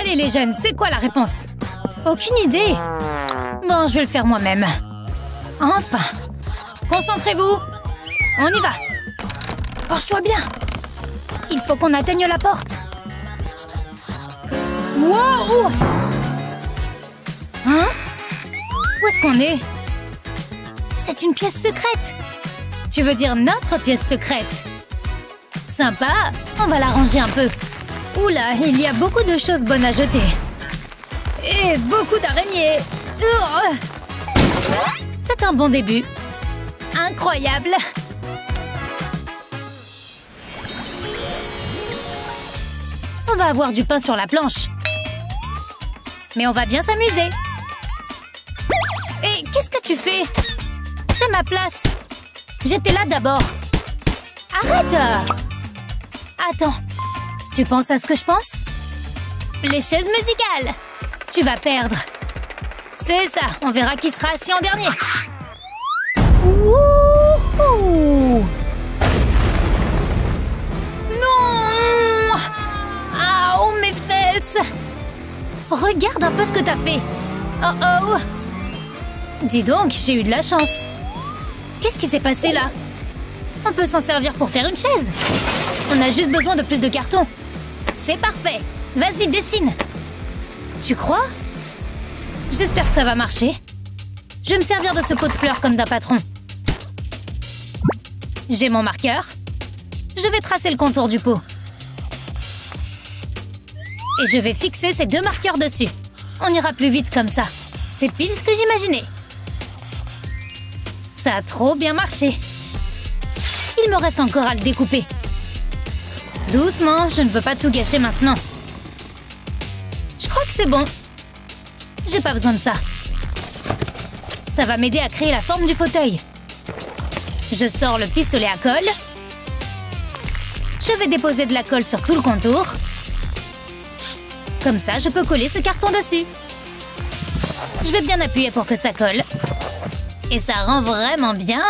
Allez les jeunes, c'est quoi la réponse? Aucune idée. Bon, je vais le faire moi-même. Enfin. Concentrez-vous. On y va. Penche-toi bien. Il faut qu'on atteigne la porte. Wow! Hein? Où est-ce qu'on est? C'est une pièce secrète. Tu veux dire notre pièce secrète? Sympa. On va la ranger un peu. Oula, il y a beaucoup de choses bonnes à jeter. Et beaucoup d'araignées. C'est un bon début. Incroyable. On va avoir du pain sur la planche. Mais on va bien s'amuser. Et qu'est-ce que tu fais? C'est ma place. J'étais là d'abord. Arrête! Attends. Tu penses à ce que je pense? Les chaises musicales. Tu vas perdre. C'est ça. On verra qui sera assis en dernier. Wouhou! Non! Ah, oh, mes fesses! Regarde un peu ce que t'as fait. Oh oh! Dis donc, j'ai eu de la chance. Qu'est-ce qui s'est passé là? On peut s'en servir pour faire une chaise. On a juste besoin de plus de carton. C'est parfait. Vas-y, dessine. Tu crois? J'espère que ça va marcher. Je vais me servir de ce pot de fleurs comme d'un patron. J'ai mon marqueur. Je vais tracer le contour du pot. Et je vais fixer ces deux marqueurs dessus. On ira plus vite comme ça. C'est pile ce que j'imaginais. Ça a trop bien marché. Il me reste encore à le découper. Doucement, je ne veux pas tout gâcher maintenant. Je crois que c'est bon. J'ai pas besoin de ça. Ça va m'aider à créer la forme du fauteuil. Je sors le pistolet à colle. Je vais déposer de la colle sur tout le contour. Comme ça, je peux coller ce carton dessus. Je vais bien appuyer pour que ça colle. Et ça rend vraiment bien.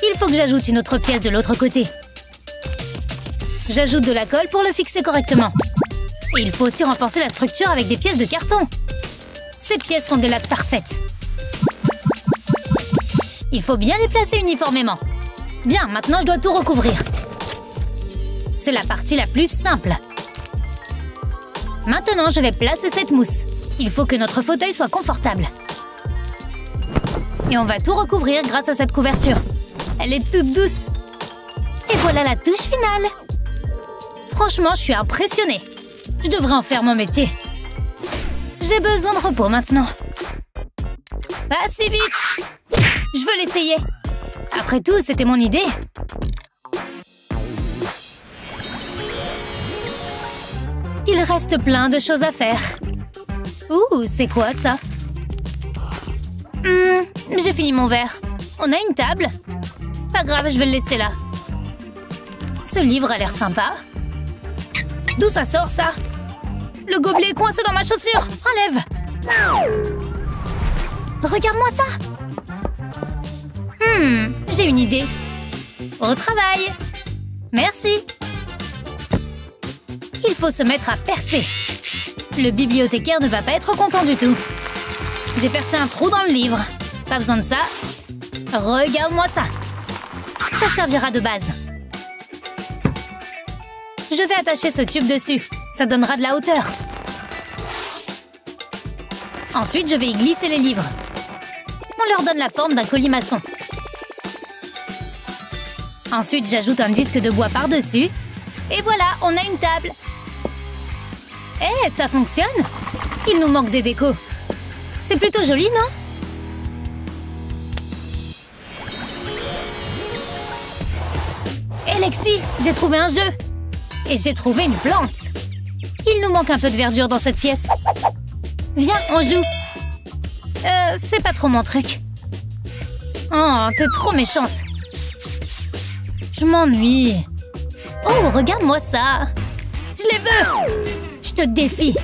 Il faut que j'ajoute une autre pièce de l'autre côté. J'ajoute de la colle pour le fixer correctement. Et il faut aussi renforcer la structure avec des pièces de carton. Ces pièces sont des lattes parfaites. Il faut bien les placer uniformément. Bien, maintenant je dois tout recouvrir. C'est la partie la plus simple. Maintenant, je vais placer cette mousse. Il faut que notre fauteuil soit confortable. Et on va tout recouvrir grâce à cette couverture. Elle est toute douce. Et voilà la touche finale. Franchement, je suis impressionnée. Je devrais en faire mon métier. J'ai besoin de repos maintenant. Pas si vite. Je veux l'essayer. Après tout, c'était mon idée. Il reste plein de choses à faire. Ouh, c'est quoi ça? J'ai fini mon verre. On a une table? Pas grave, je vais le laisser là. Ce livre a l'air sympa. D'où ça sort, ça? Le gobelet est coincé dans ma chaussure. Enlève. Regarde-moi ça. J'ai une idée. Au travail. Merci. Il faut se mettre à percer. Le bibliothécaire ne va pas être content du tout. J'ai percé un trou dans le livre. Pas besoin de ça. Regarde-moi ça. Ça servira de base. Je vais attacher ce tube dessus. Ça donnera de la hauteur. Ensuite, je vais y glisser les livres. On leur donne la forme d'un colimaçon. Ensuite, j'ajoute un disque de bois par-dessus. Et voilà, on a une table. Eh, ça fonctionne. Il nous manque des décos. C'est plutôt joli, non? Hé, Lexi, j'ai trouvé un jeu. Et j'ai trouvé une plante. Il nous manque un peu de verdure dans cette pièce. Viens, on joue. C'est pas trop mon truc. Oh, t'es trop méchante. Je m'ennuie. Oh, regarde-moi ça. Je les veux. Je te défie.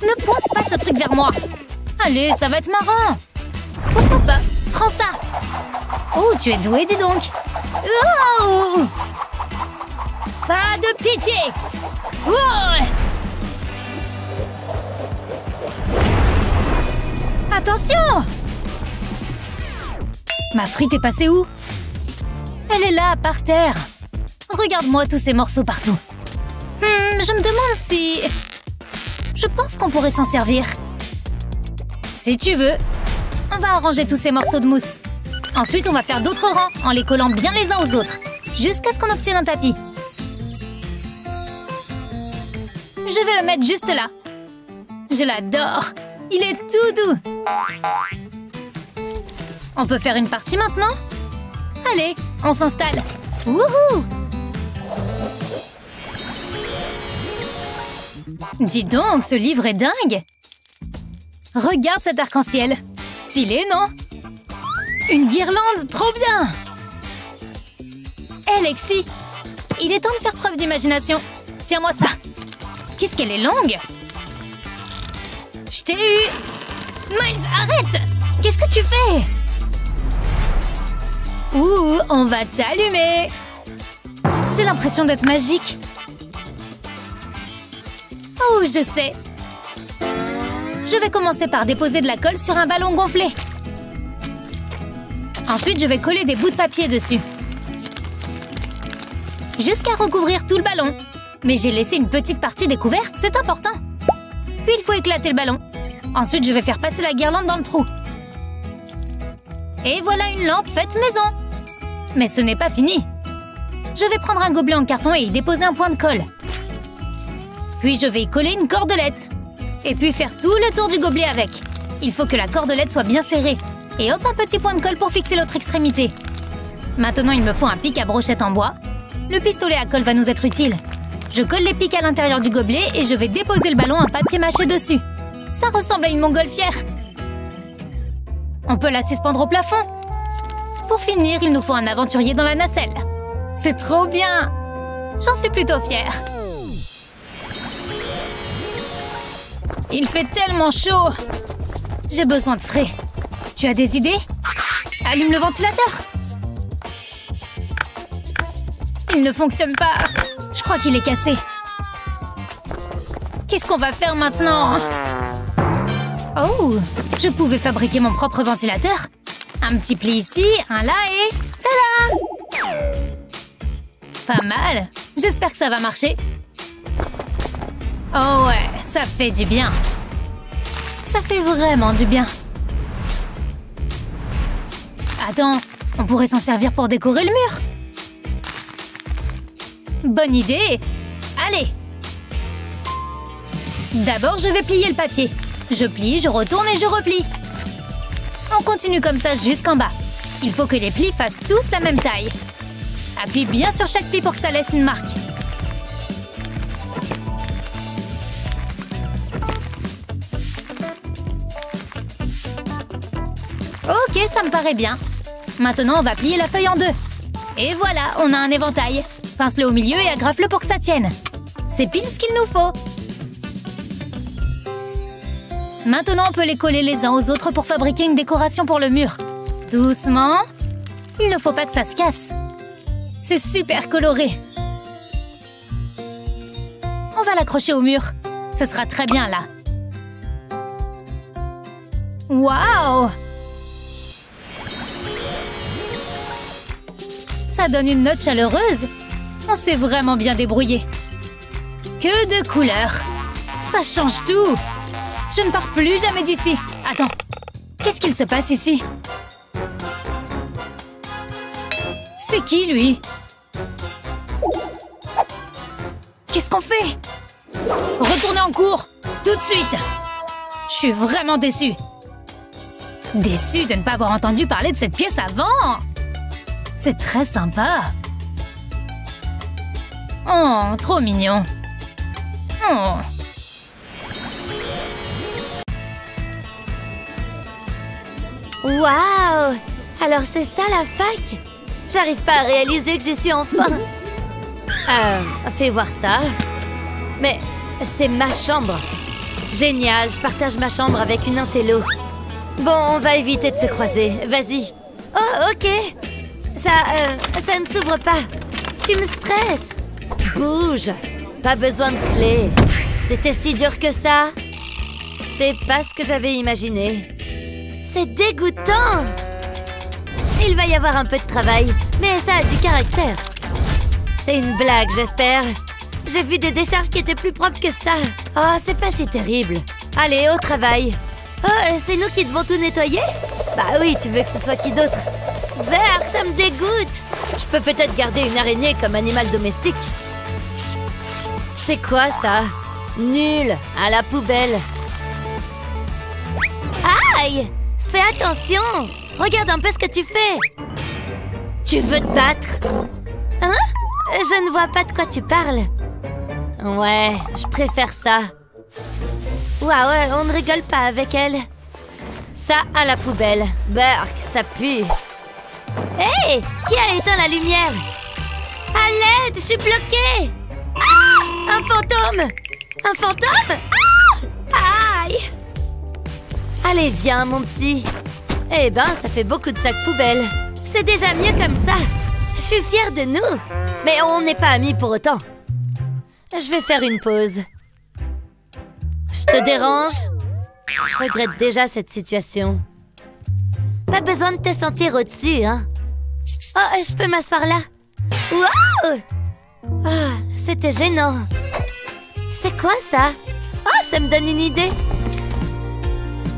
Ne pointe pas ce truc vers moi. Allez, ça va être marrant. Pourquoi pas? Prends ça. Oh, tu es douée, dis donc. Oh! Pas de pitié! Oh! Attention! Ma frite est passée où? Elle est là, par terre. Regarde-moi tous ces morceaux partout. Je me demande si... Je pense qu'on pourrait s'en servir. Si tu veux. On va arranger tous ces morceaux de mousse. Ensuite, on va faire d'autres rangs en les collant bien les uns aux autres. Jusqu'à ce qu'on obtienne un tapis. Je vais le mettre juste là. Je l'adore. Il est tout doux. On peut faire une partie maintenant? Allez, on s'installe. Wouhou! Dis donc, ce livre est dingue! Regarde cet arc-en-ciel. Stylé, non? Une guirlande, trop bien! Hé, Lexi! Il est temps de faire preuve d'imagination. Tiens-moi ça. Qu'est-ce qu'elle est longue! Je t'ai eu! Miles, arrête! Qu'est-ce que tu fais? Ouh, on va t'allumer! J'ai l'impression d'être magique. Oh, je sais. Je vais commencer par déposer de la colle sur un ballon gonflé. Ensuite, je vais coller des bouts de papier dessus. Jusqu'à recouvrir tout le ballon. Mais j'ai laissé une petite partie découverte, c'est important. Puis il faut éclater le ballon. Ensuite, je vais faire passer la guirlande dans le trou. Et voilà une lampe faite maison. Mais ce n'est pas fini. Je vais prendre un gobelet en carton et y déposer un point de colle. Puis je vais y coller une cordelette. Et puis faire tout le tour du gobelet avec. Il faut que la cordelette soit bien serrée. Et hop, un petit point de colle pour fixer l'autre extrémité. Maintenant, il me faut un pic à brochette en bois. Le pistolet à colle va nous être utile. Je colle les pics à l'intérieur du gobelet et je vais déposer le ballon en papier mâché dessus. Ça ressemble à une montgolfière. On peut la suspendre au plafond. Pour finir, il nous faut un aventurier dans la nacelle. C'est trop bien! J'en suis plutôt fière. Il fait tellement chaud. J'ai besoin de frais. Tu as des idées? Allume le ventilateur. Il ne fonctionne pas. Je crois qu'il est cassé. Qu'est-ce qu'on va faire maintenant? Oh, je pouvais fabriquer mon propre ventilateur. Un petit pli ici, un là et... Tada! Pas mal. J'espère que ça va marcher. Oh ouais, ça fait du bien. Ça fait vraiment du bien. Attends, on pourrait s'en servir pour décorer le mur. Bonne idée. Allez. D'abord, je vais plier le papier. Je plie, je retourne et je replie. On continue comme ça jusqu'en bas. Il faut que les plis fassent tous la même taille. Appuie bien sur chaque pli pour que ça laisse une marque. Ok, ça me paraît bien. Maintenant, on va plier la feuille en deux. Et voilà, on a un éventail. Pince-le au milieu et agrafe-le pour que ça tienne. C'est pile ce qu'il nous faut. Maintenant, on peut les coller les uns aux autres pour fabriquer une décoration pour le mur. Doucement. Il ne faut pas que ça se casse. C'est super coloré. On va l'accrocher au mur. Ce sera très bien là. Waouh! Ça donne une note chaleureuse. On s'est vraiment bien débrouillé. Que de couleurs. Ça change tout. Je ne pars plus jamais d'ici. Attends, qu'est-ce qu'il se passe ici? C'est qui, lui? Qu'est-ce qu'on fait? Retournez en cours, tout de suite. Je suis vraiment déçue. Déçue de ne pas avoir entendu parler de cette pièce avant. C'est très sympa. Oh, trop mignon. Oh. Waouh! Alors c'est ça la fac? J'arrive pas à réaliser que j'y suis enfin. Fais voir ça. Mais c'est ma chambre. Génial, je partage ma chambre avec une intello. Bon, on va éviter de se croiser. Vas-y. Oh, ok. Ça ne s'ouvre pas. Tu me stresses. Bouge! Pas besoin de clé. C'était si dur que ça? C'est pas ce que j'avais imaginé. C'est dégoûtant! Il va y avoir un peu de travail, mais ça a du caractère. C'est une blague, j'espère. J'ai vu des décharges qui étaient plus propres que ça. Oh, c'est pas si terrible. Allez, au travail. Oh, c'est nous qui devons tout nettoyer? Bah oui, tu veux que ce soit qui d'autre? Berk, ça me dégoûte. Je peux peut-être garder une araignée comme animal domestique. C'est quoi ça? Nul, à la poubelle. Aïe! Fais attention! Regarde un peu ce que tu fais. Tu veux te battre? Hein? Je ne vois pas de quoi tu parles. Ouais, je préfère ça. Waouh, on ne rigole pas avec elle. Ça à la poubelle. Berk, ça pue. Hé! Qui a éteint la lumière? À l'aide, je suis bloquée! Ah! Un fantôme! Un fantôme? Ah! Aïe! Allez, viens, mon petit. Eh ben, ça fait beaucoup de sacs poubelles. C'est déjà mieux comme ça. Je suis fière de nous. Mais on n'est pas amis pour autant. Je vais faire une pause. Je te dérange? Je regrette déjà cette situation. Pas besoin de te sentir au-dessus, hein? Oh, je peux m'asseoir là? Wow! Oh, c'était gênant. C'est quoi ça? Oh, ça me donne une idée.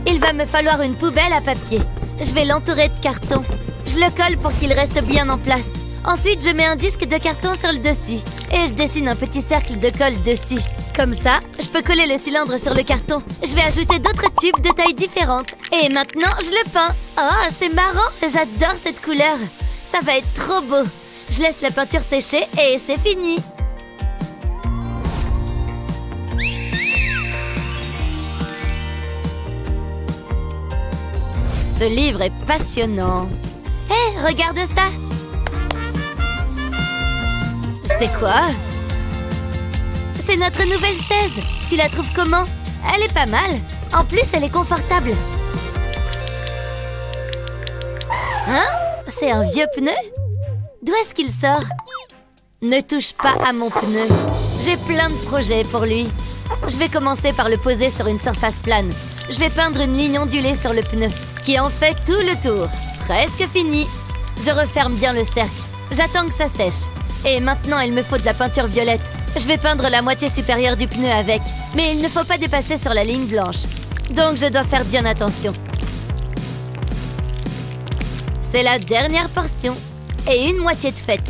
Il va me falloir une poubelle à papier. Je vais l'entourer de carton. Je le colle pour qu'il reste bien en place. Ensuite, je mets un disque de carton sur le dessus. Et je dessine un petit cercle de colle dessus. Comme ça, je peux coller le cylindre sur le carton. Je vais ajouter d'autres tubes de tailles différentes. Et maintenant, je le peins. Oh, c'est marrant. J'adore cette couleur. Ça va être trop beau. Je laisse la peinture sécher et c'est fini. Ce livre est passionnant. Hé, regarde ça! C'est quoi? C'est notre nouvelle chaise. Tu la trouves comment? Elle est pas mal. En plus, elle est confortable. Hein? C'est un vieux pneu? D'où est-ce qu'il sort? Ne touche pas à mon pneu. J'ai plein de projets pour lui. Je vais commencer par le poser sur une surface plane. Je vais peindre une ligne ondulée sur le pneu, qui en fait tout le tour. Presque fini. Je referme bien le cercle. J'attends que ça sèche. Et maintenant, il me faut de la peinture violette. Je vais peindre la moitié supérieure du pneu avec. Mais il ne faut pas dépasser sur la ligne blanche. Donc je dois faire bien attention. C'est la dernière portion. Et une moitié de faite.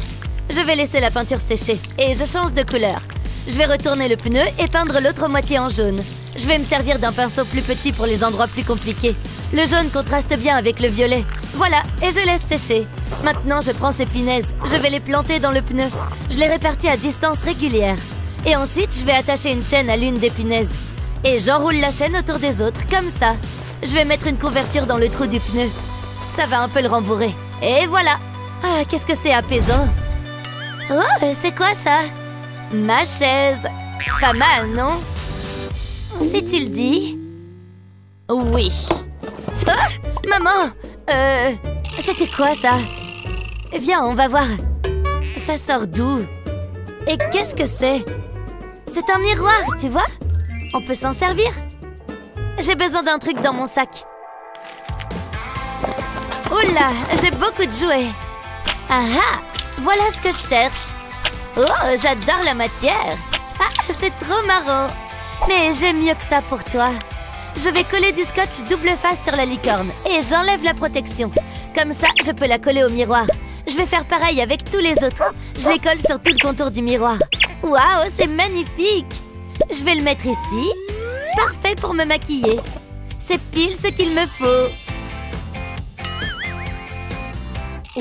Je vais laisser la peinture sécher. Et je change de couleur. Je vais retourner le pneu et peindre l'autre moitié en jaune. Je vais me servir d'un pinceau plus petit pour les endroits plus compliqués. Le jaune contraste bien avec le violet. Voilà, et je laisse sécher. Maintenant, je prends ces punaises. Je vais les planter dans le pneu. Je les répartis à distance régulière. Et ensuite, je vais attacher une chaîne à l'une des punaises. Et j'enroule la chaîne autour des autres, comme ça. Je vais mettre une couverture dans le trou du pneu. Ça va un peu le rembourrer. Et voilà. Ah, qu'est-ce que c'est apaisant. Oh, c'est quoi ça? Ma chaise. Pas mal, non? Si tu le dis. Oui. Ah, maman! C'était quoi ça? Viens, on va voir. Ça sort d'où? Et qu'est-ce que c'est? C'est un miroir, tu vois? On peut s'en servir. J'ai besoin d'un truc dans mon sac. Oula, j'ai beaucoup de jouets. Ah ah! Voilà ce que je cherche. Oh, j'adore la matière. Ah, c'est trop marrant. Mais j'aime mieux que ça pour toi. Je vais coller du scotch double face sur la licorne et j'enlève la protection. Comme ça, je peux la coller au miroir. Je vais faire pareil avec tous les autres. Je les colle sur tout le contour du miroir. Waouh, c'est magnifique! Je vais le mettre ici. Parfait pour me maquiller. C'est pile ce qu'il me faut.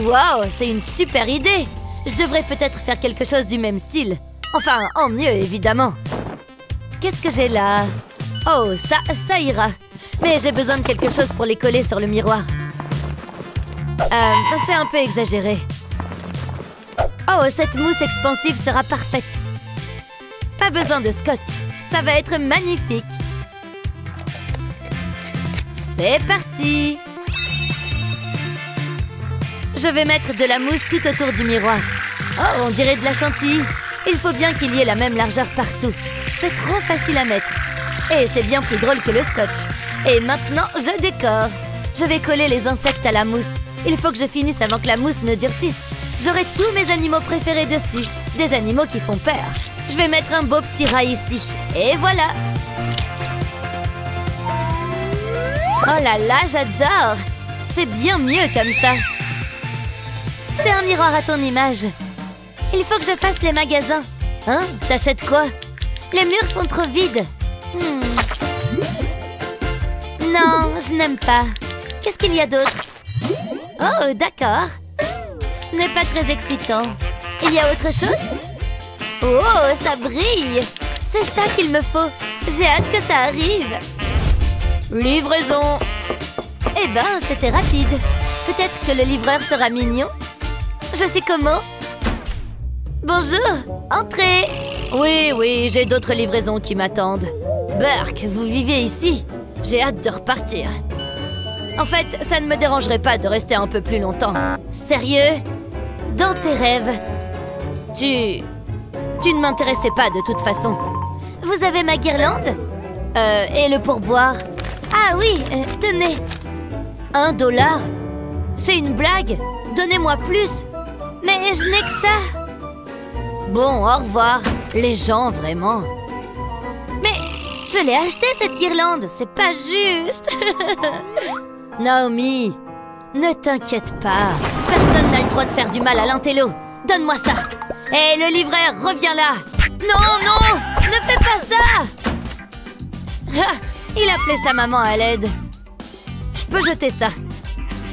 Waouh, c'est une super idée! Je devrais peut-être faire quelque chose du même style. Enfin, en mieux, évidemment. Qu'est-ce que j'ai là? Oh, ça ira. Mais j'ai besoin de quelque chose pour les coller sur le miroir. C'est un peu exagéré. Oh, cette mousse expansive sera parfaite. Pas besoin de scotch. Ça va être magnifique. C'est parti! Je vais mettre de la mousse tout autour du miroir. Oh, on dirait de la chantilly. Il faut bien qu'il y ait la même largeur partout. C'est trop facile à mettre. Et c'est bien plus drôle que le scotch. Et maintenant, je décore. Je vais coller les insectes à la mousse. Il faut que je finisse avant que la mousse ne durcisse. J'aurai tous mes animaux préférés dessus. Des animaux qui font peur. Je vais mettre un beau petit rat ici. Et voilà. Oh là là, j'adore. C'est bien mieux comme ça. C'est un miroir à ton image. Il faut que je fasse les magasins. Hein? T'achètes quoi? Les murs sont trop vides. Non, je n'aime pas. Qu'est-ce qu'il y a d'autre? Oh, d'accord. Ce n'est pas très excitant. Il y a autre chose? Oh, ça brille. C'est ça qu'il me faut. J'ai hâte que ça arrive. Livraison. Eh ben, c'était rapide. Peut-être que le livreur sera mignon. Je sais comment. Bonjour, entrez. Oui, j'ai d'autres livraisons qui m'attendent. Burke, vous vivez ici? J'ai hâte de repartir. En fait, ça ne me dérangerait pas de rester un peu plus longtemps. Sérieux? Dans tes rêves? Tu ne m'intéressais pas de toute façon. Vous avez ma guirlande? Et le pourboire? Ah oui, tenez. $1? C'est une blague? Donnez-moi plus. Mais je n'ai que ça. Bon, au revoir. Les gens, vraiment. Mais je l'ai acheté, cette guirlande. C'est pas juste. Naomi, ne t'inquiète pas. Personne n'a le droit de faire du mal à l'intello. Donne-moi ça. Hé, le livreur, reviens là. Non, ne fais pas ça. Ah, il appelait sa maman à l'aide. Je peux jeter ça.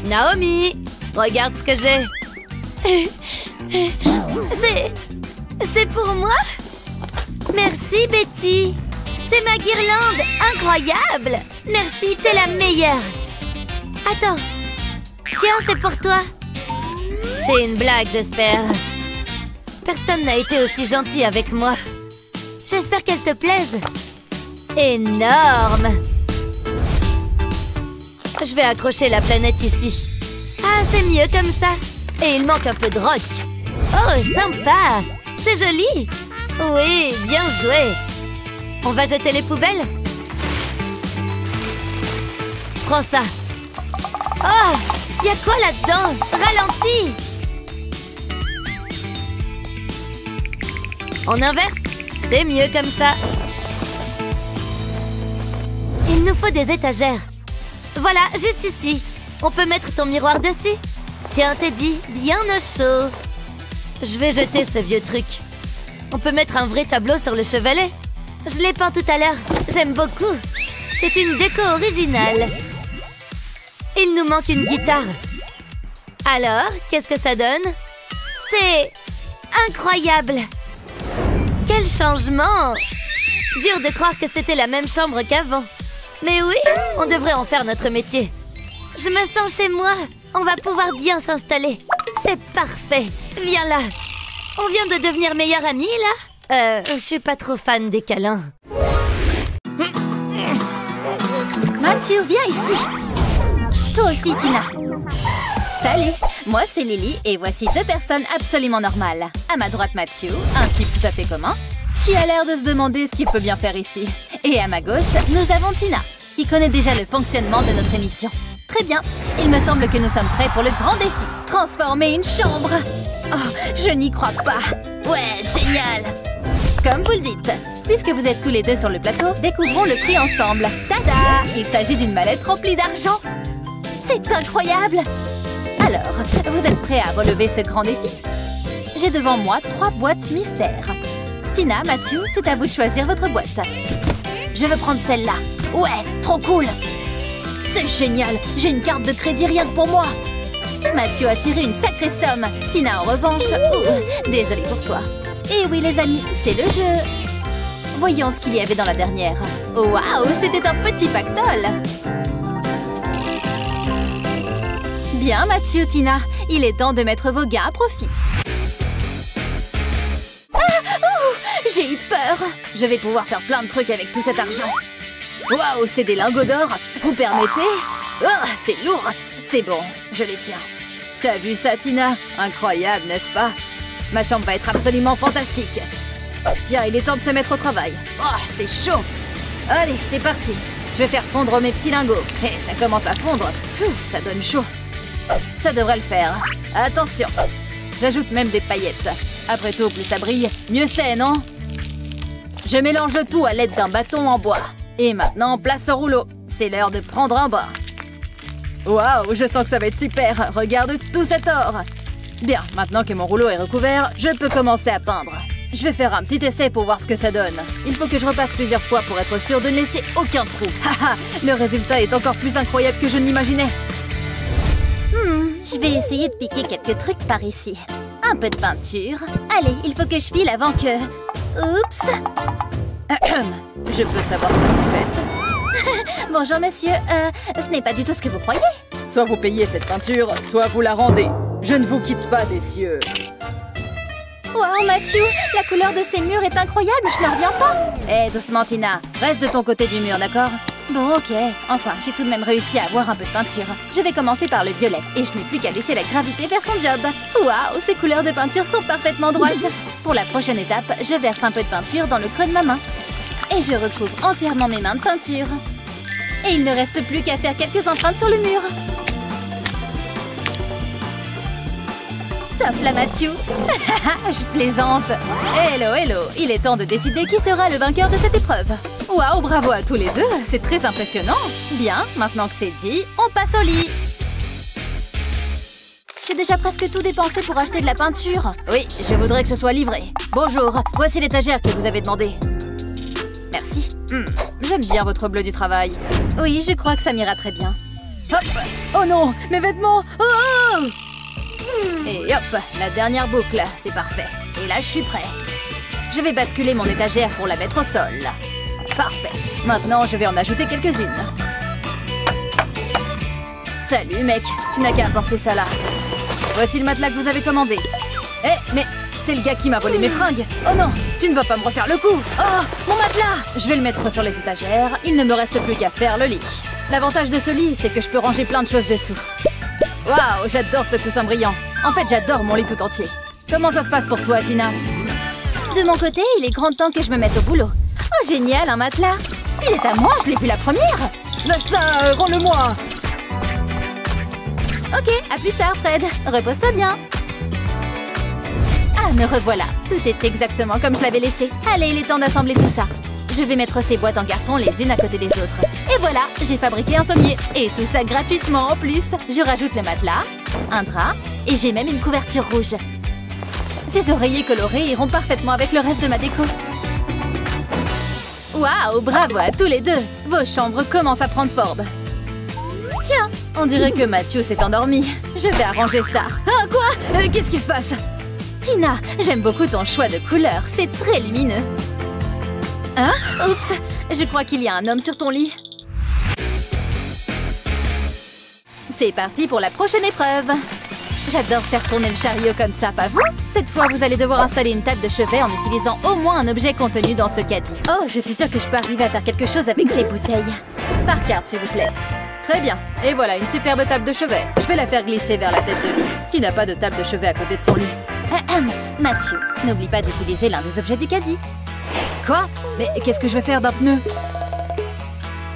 Naomi, regarde ce que j'ai. C'est pour moi? Merci, Betty. C'est ma guirlande. Incroyable. Merci, t'es la meilleure. Attends. Tiens, c'est pour toi. C'est une blague, j'espère. Personne n'a été aussi gentil avec moi. J'espère qu'elle te plaise. Énorme. Je vais accrocher la planète ici. Ah, c'est mieux comme ça. Et il manque un peu de rock. Oh, sympa. C'est joli. Oui, bien joué. On va jeter les poubelles? Prends ça. Oh, il y a quoi là-dedans? Ralentis. On inverse? C'est mieux comme ça. Il nous faut des étagères. Voilà, juste ici. On peut mettre ton miroir dessus. Tiens, Teddy, bien au chaud. Je vais jeter ce vieux truc. On peut mettre un vrai tableau sur le chevalet. Je l'ai peint tout à l'heure. J'aime beaucoup. C'est une déco originale. Il nous manque une guitare. Alors, qu'est-ce que ça donne? C'est incroyable. Quel changement! Dur de croire que c'était la même chambre qu'avant. Mais oui, on devrait en faire notre métier. Je me sens chez moi. On va pouvoir bien s'installer. C'est parfait. Viens là. On vient de devenir meilleurs amis, là? Je suis pas trop fan des câlins. Mathieu, viens ici. Toi aussi, Tina. Salut, moi c'est Lily et voici deux personnes absolument normales. À ma droite, Mathieu, un type tout à fait commun, qui a l'air de se demander ce qu'il peut bien faire ici. Et à ma gauche, nous avons Tina, qui connaît déjà le fonctionnement de notre émission. Très bien, il me semble que nous sommes prêts pour le grand défi. Transformer une chambre. Oh, je n'y crois pas. Ouais, génial. Comme vous le dites, puisque vous êtes tous les deux sur le plateau, découvrons le prix ensemble. Tada! Il s'agit d'une mallette remplie d'argent. C'est incroyable. Alors, vous êtes prêts à relever ce grand défi? J'ai devant moi 3 boîtes mystères. Tina, Mathieu, c'est à vous de choisir votre boîte. Je veux prendre celle-là. Ouais, trop cool. C'est génial, j'ai une carte de crédit rien que pour moi. Mathieu a tiré une sacrée somme. Tina, en revanche, désolée pour toi. Et oui, les amis, c'est le jeu. Voyons ce qu'il y avait dans la dernière. Waouh, c'était un petit pactole. Bien, Mathieu, Tina, il est temps de mettre vos gains à profit. J'ai eu peur. Je vais pouvoir faire plein de trucs avec tout cet argent. Waouh, c'est des lingots d'or. Vous permettez? Oh, c'est lourd. C'est bon, je les tiens. T'as vu ça, Tina? Incroyable, n'est-ce pas? Ma chambre va être absolument fantastique. Bien, il est temps de se mettre au travail. Oh, c'est chaud. Allez, c'est parti. Je vais faire fondre mes petits lingots. Et ça commence à fondre. Pfff, ça donne chaud. Ça devrait le faire. Attention. J'ajoute même des paillettes. Après tout, plus ça brille, mieux c'est, non? Je mélange le tout à l'aide d'un bâton en bois. Et maintenant, place au rouleau. C'est l'heure de prendre un bain. Waouh, je sens que ça va être super. Regarde tout cet or. Bien, maintenant que mon rouleau est recouvert, je peux commencer à peindre. Je vais faire un petit essai pour voir ce que ça donne. Il faut que je repasse plusieurs fois pour être sûr de ne laisser aucun trou. Haha, le résultat est encore plus incroyable que je ne l'imaginais. Je vais essayer de piquer quelques trucs par ici. Un peu de peinture. Allez, il faut que je file avant que... Oups. Je peux savoir ce que vous faites? Bonjour, monsieur. Ce n'est pas du tout ce que vous croyez. Soit vous payez cette peinture, soit vous la rendez. Je ne vous quitte pas des cieux. Wow, Mathieu, la couleur de ces murs est incroyable, je n'en reviens pas. Doucement, Tina. Reste de ton côté du mur, d'accord? Bon, ok. Enfin, j'ai tout de même réussi à avoir un peu de peinture. Je vais commencer par le violet, et je n'ai plus qu'à laisser la gravité faire son job. Waouh, ces couleurs de peinture sont parfaitement droites. Pour la prochaine étape, je verse un peu de peinture dans le creux de ma main. Et je recouvre entièrement mes mains de peinture. Et il ne reste plus qu'à faire quelques empreintes sur le mur. Top là, Mathieu. Je plaisante. Hello, hello. Il est temps de décider qui sera le vainqueur de cette épreuve. Waouh, bravo à tous les deux. C'est très impressionnant. Bien, maintenant que c'est dit, on passe au lit. J'ai déjà presque tout dépensé pour acheter de la peinture. Oui, je voudrais que ce soit livré. Bonjour, voici l'étagère que vous avez demandé. Merci. J'aime bien votre bleu du travail. Oui, je crois que ça m'ira très bien. Hop. Oh non, mes vêtements. Oh. Et hop, la dernière boucle, c'est parfait. Et là, je suis prêt. Je vais basculer mon étagère pour la mettre au sol. Parfait. Maintenant, je vais en ajouter quelques-unes. Salut, mec. Tu n'as qu'à apporter ça là. Voici le matelas que vous avez commandé. Mais t'es le gars qui m'a volé mes fringues. Oh non, tu ne vas pas me refaire le coup. Oh, mon matelas. Je vais le mettre sur les étagères. Il ne me reste plus qu'à faire le lit. L'avantage de ce lit, c'est que je peux ranger plein de choses dessous. Waouh, j'adore ce coussin brillant. En fait, j'adore mon lit tout entier. Comment ça se passe pour toi, Tina? De mon côté, il est grand temps que je me mette au boulot. Oh, génial, un matelas. Il est à moi, je l'ai vu la première. Lâche ça, rends-le-moi. Ok, à plus tard, Fred. Repose-toi bien. Ah, me revoilà. Tout est exactement comme je l'avais laissé. Allez, il est temps d'assembler tout ça. Je vais mettre ces boîtes en carton les unes à côté des autres. Et voilà, j'ai fabriqué un sommier. Et tout ça gratuitement en plus. Je rajoute le matelas, un drap, et j'ai même une couverture rouge. Ces oreillers colorés iront parfaitement avec le reste de ma déco. Waouh, bravo à tous les deux. Vos chambres commencent à prendre forme. Tiens, on dirait que Mathieu s'est endormi. Je vais arranger ça. Ah, quoi? Qu'est-ce qui se passe? Tina, j'aime beaucoup ton choix de couleur. C'est très lumineux. Hein? Oups, je crois qu'il y a un homme sur ton lit. C'est parti pour la prochaine épreuve. J'adore faire tourner le chariot comme ça, pas vous? Cette fois, vous allez devoir installer une table de chevet en utilisant au moins un objet contenu dans ce caddie. Oh, je suis sûre que je peux arriver à faire quelque chose avec ces bouteilles. Par carte, s'il vous plaît. Très bien. Et voilà, une superbe table de chevet. Je vais la faire glisser vers la tête de lit. Qui n'a pas de table de chevet à côté de son lit? Mathieu, n'oublie pas d'utiliser l'un des objets du caddie. Quoi? Mais qu'est-ce que je vais faire d'un pneu?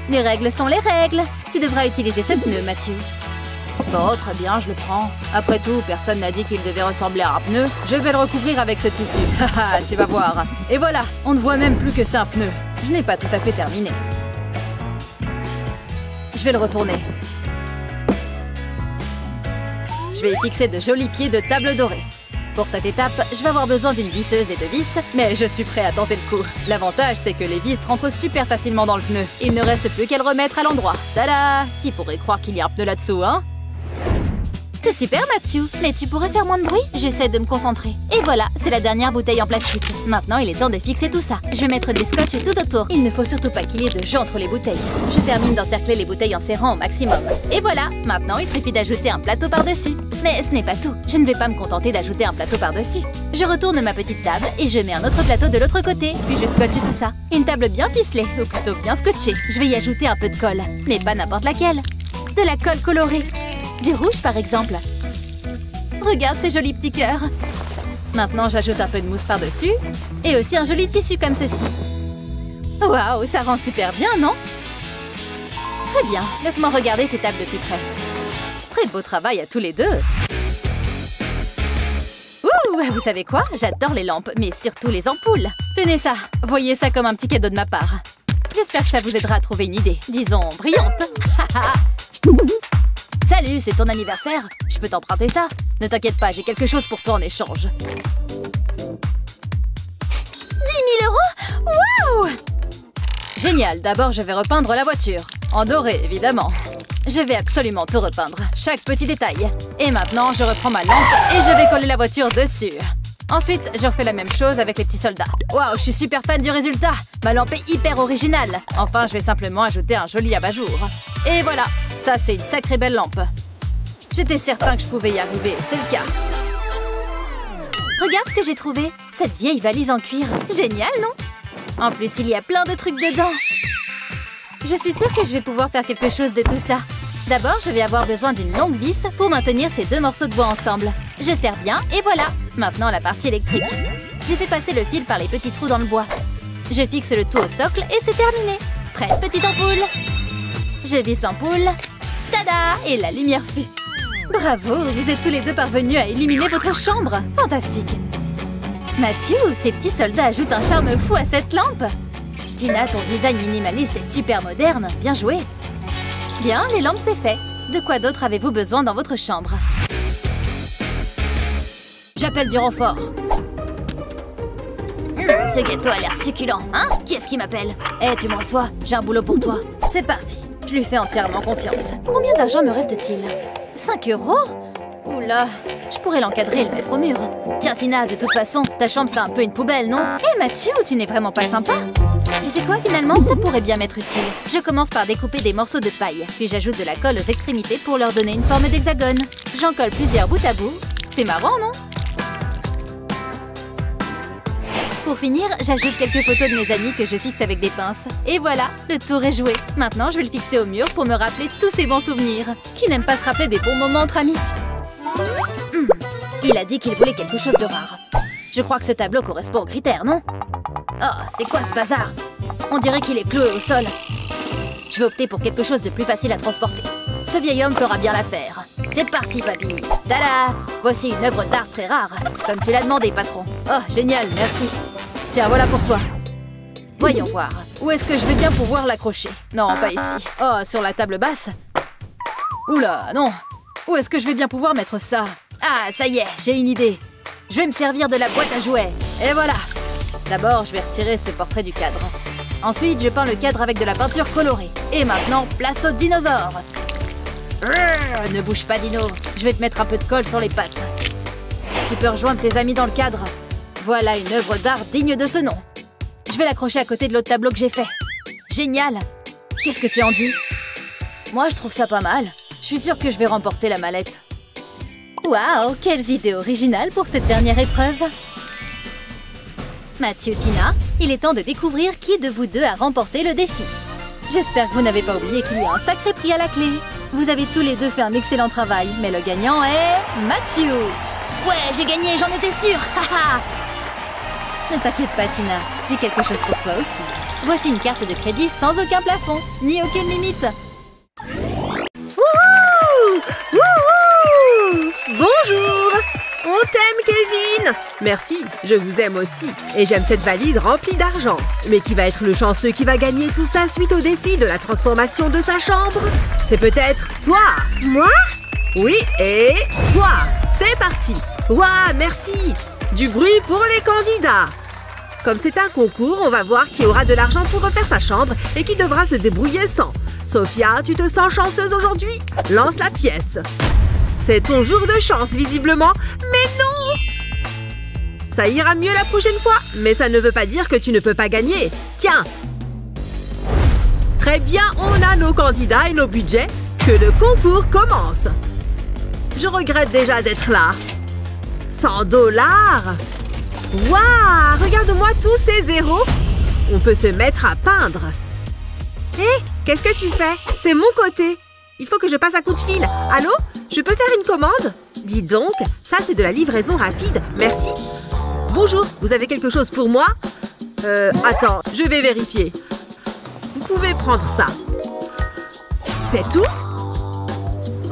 Les règles sont les règles. Tu devras utiliser ce pneu, Mathieu. Bon, très bien, je le prends. Après tout, personne n'a dit qu'il devait ressembler à un pneu. Je vais le recouvrir avec ce tissu. Haha, tu vas voir. Et voilà, on ne voit même plus que c'est un pneu. Je n'ai pas tout à fait terminé. Je vais le retourner. Je vais y fixer de jolis pieds de table dorée. Pour cette étape, je vais avoir besoin d'une visseuse et de vis, mais je suis prêt à tenter le coup. L'avantage, c'est que les vis rentrent super facilement dans le pneu. Il ne reste plus qu'à le remettre à l'endroit. Tada! Qui pourrait croire qu'il y a un pneu là-dessous, hein? C'est super, Mathieu. Mais tu pourrais faire moins de bruit? J'essaie de me concentrer. Et voilà, c'est la dernière bouteille en plastique. Maintenant, il est temps de fixer tout ça. Je vais mettre des scotch tout autour. Il ne faut surtout pas qu'il y ait de jus entre les bouteilles. Je termine d'encercler les bouteilles en serrant au maximum. Et voilà, maintenant, il suffit d'ajouter un plateau par-dessus. Mais ce n'est pas tout. Je ne vais pas me contenter d'ajouter un plateau par-dessus. Je retourne ma petite table et je mets un autre plateau de l'autre côté. Puis je scotche tout ça. Une table bien ficelée, ou plutôt bien scotchée. Je vais y ajouter un peu de colle. Mais pas n'importe laquelle. De la colle colorée. Du rouge, par exemple. Regarde ces jolis petits cœurs. Maintenant, j'ajoute un peu de mousse par-dessus. Et aussi un joli tissu comme ceci. Waouh, ça rend super bien, non? Très bien, laisse-moi regarder ces tables de plus près. Très beau travail à tous les deux. Ouh, vous savez quoi? J'adore les lampes, mais surtout les ampoules. Tenez ça, voyez ça comme un petit cadeau de ma part. J'espère que ça vous aidera à trouver une idée, disons, brillante. Salut, c'est ton anniversaire. Je peux t'emprunter ça? Ne t'inquiète pas, j'ai quelque chose pour toi en échange. 10 000 €? Waouh! Génial, d'abord je vais repeindre la voiture. En doré, évidemment. Je vais absolument tout repeindre, chaque petit détail. Et maintenant, je reprends ma lampe et je vais coller la voiture dessus. Ensuite, je refais la même chose avec les petits soldats. Waouh, je suis super fan du résultat. Ma lampe est hyper originale. Enfin, je vais simplement ajouter un joli abat-jour. Et voilà, ça c'est une sacrée belle lampe. J'étais certain que je pouvais y arriver, c'est le cas. Regarde ce que j'ai trouvé. Cette vieille valise en cuir. Génial, non? En plus, il y a plein de trucs dedans. Je suis sûre que je vais pouvoir faire quelque chose de tout ça. D'abord, je vais avoir besoin d'une longue vis pour maintenir ces deux morceaux de bois ensemble. Je serre bien et voilà. Maintenant, la partie électrique. J'ai fait passer le fil par les petits trous dans le bois. Je fixe le tout au socle et c'est terminé. Prête, petite ampoule. Je visse l'ampoule. Tada! Et la lumière fut. Bravo, vous êtes tous les deux parvenus à illuminer votre chambre. Fantastique. Matthew, ces petits soldats ajoutent un charme fou à cette lampe. Tina, ton design minimaliste est super moderne. Bien joué. Bien, les lampes, c'est fait. De quoi d'autre avez-vous besoin dans votre chambre? J'appelle du renfort. Ce gâteau a l'air succulent, hein? Qui est-ce qui m'appelle? Eh, tu me reçois? J'ai un boulot pour toi. C'est parti. Je lui fais entièrement confiance. Combien d'argent me reste-t-il? 5 €? Oula, je pourrais l'encadrer et le mettre au mur. Tiens, Tina, de toute façon, ta chambre, c'est un peu une poubelle, non? Eh, Matthew, tu n'es vraiment pas sympa. Tu sais quoi, finalement, ça pourrait bien m'être utile. Je commence par découper des morceaux de paille, puis j'ajoute de la colle aux extrémités pour leur donner une forme d'hexagone. J'en colle plusieurs bout à bout. C'est marrant, non? Pour finir, j'ajoute quelques photos de mes amis que je fixe avec des pinces. Et voilà, le tour est joué. Maintenant, je vais le fixer au mur pour me rappeler tous ces bons souvenirs. Qui n'aime pas se rappeler des bons moments entre amis? Il a dit qu'il voulait quelque chose de rare. Je crois que ce tableau correspond aux critères, non? Oh, c'est quoi ce bazar? On dirait qu'il est cloué au sol. Je vais opter pour quelque chose de plus facile à transporter. Ce vieil homme fera bien l'affaire. C'est parti, papy. Tada! Voici une œuvre d'art très rare. Comme tu l'as demandé, patron. Oh, génial, merci. Tiens, voilà pour toi. Voyons voir. Où est-ce que je vais bien pouvoir l'accrocher? Non, pas ici. Oh, sur la table basse. Oula, non. Où est-ce que je vais bien pouvoir mettre ça? Ah, ça y est, j'ai une idée. Je vais me servir de la boîte à jouets. Et voilà. D'abord, je vais retirer ce portrait du cadre. Ensuite, je peins le cadre avec de la peinture colorée. Et maintenant, place aux dinosaures. Ne bouge pas, Dino. Je vais te mettre un peu de colle sur les pattes. Tu peux rejoindre tes amis dans le cadre. Voilà une œuvre d'art digne de ce nom. Je vais l'accrocher à côté de l'autre tableau que j'ai fait. Génial. Qu'est-ce que tu en dis? Moi, je trouve ça pas mal. Je suis sûre que je vais remporter la mallette. Waouh, quelles idées originales pour cette dernière épreuve. Matthew, Tina, il est temps de découvrir qui de vous deux a remporté le défi. J'espère que vous n'avez pas oublié qu'il y a un sacré prix à la clé. Vous avez tous les deux fait un excellent travail, mais le gagnant est... Matthew. Ouais, j'ai gagné, j'en étais sûre. Ne t'inquiète pas, Tina, j'ai quelque chose pour toi aussi. Voici une carte de crédit sans aucun plafond, ni aucune limite. Wouhou! Wouhou! Bonjour! On t'aime, Kevin! Merci, je vous aime aussi. Et j'aime cette valise remplie d'argent. Mais qui va être le chanceux qui va gagner tout ça suite au défi de la transformation de sa chambre? C'est peut-être toi! Moi? Oui, et toi! C'est parti! Waouh, merci! Du bruit pour les candidats! Comme c'est un concours, on va voir qui aura de l'argent pour refaire sa chambre et qui devra se débrouiller sans. Sophia, tu te sens chanceuse aujourd'hui? Lance la pièce. C'est ton jour de chance, visiblement. Mais non! Ça ira mieux la prochaine fois, mais ça ne veut pas dire que tu ne peux pas gagner. Tiens! Très bien, on a nos candidats et nos budgets. Que le concours commence. Je regrette déjà d'être là. 100 $. Waouh! Regarde-moi tous ces zéros. On peut se mettre à peindre. Hé, qu'est-ce que tu fais? C'est mon côté. Il faut que je passe un coup de fil. Allô? Je peux faire une commande? Dis donc, ça c'est de la livraison rapide. Merci. Bonjour, vous avez quelque chose pour moi? Attends, je vais vérifier. Vous pouvez prendre ça. C'est tout?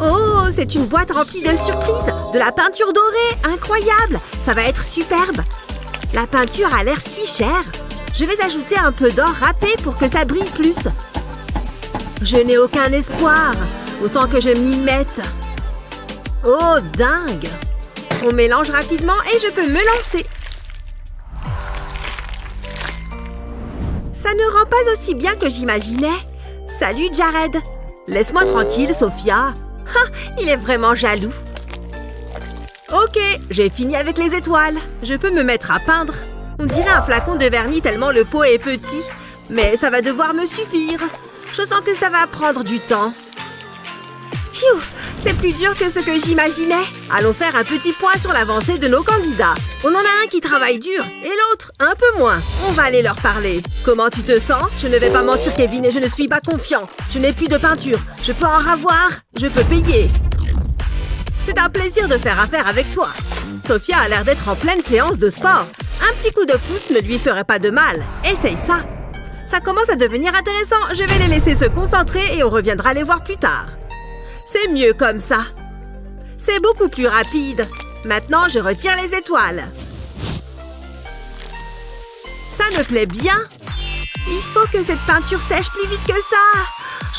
Oh, c'est une boîte remplie de surprises. De la peinture dorée, incroyable. Ça va être superbe. La peinture a l'air si chère. Je vais ajouter un peu d'or râpé pour que ça brille plus. Je n'ai aucun espoir. Autant que je m'y mette. Oh, dingue. On mélange rapidement et je peux me lancer. Ça ne rend pas aussi bien que j'imaginais. Salut, Jared. Laisse-moi tranquille, Sophia. Ah, il est vraiment jaloux. Ok, j'ai fini avec les étoiles. Je peux me mettre à peindre. On dirait un flacon de vernis tellement le pot est petit. Mais ça va devoir me suffire. Je sens que ça va prendre du temps. Pfiou, c'est plus dur que ce que j'imaginais. Allons faire un petit point sur l'avancée de nos candidats. On en a un qui travaille dur et l'autre un peu moins. On va aller leur parler. Comment tu te sens? Je ne vais pas mentir, Kevin, et je ne suis pas confiant. Je n'ai plus de peinture. Je peux en avoir. Je peux payer. C'est un plaisir de faire affaire avec toi. Sophia a l'air d'être en pleine séance de sport. Un petit coup de pouce ne lui ferait pas de mal. Essaye ça. Ça commence à devenir intéressant. Je vais les laisser se concentrer et on reviendra les voir plus tard. C'est mieux comme ça. C'est beaucoup plus rapide. Maintenant, je retire les étoiles. Ça me plaît bien. Il faut que cette peinture sèche plus vite que ça.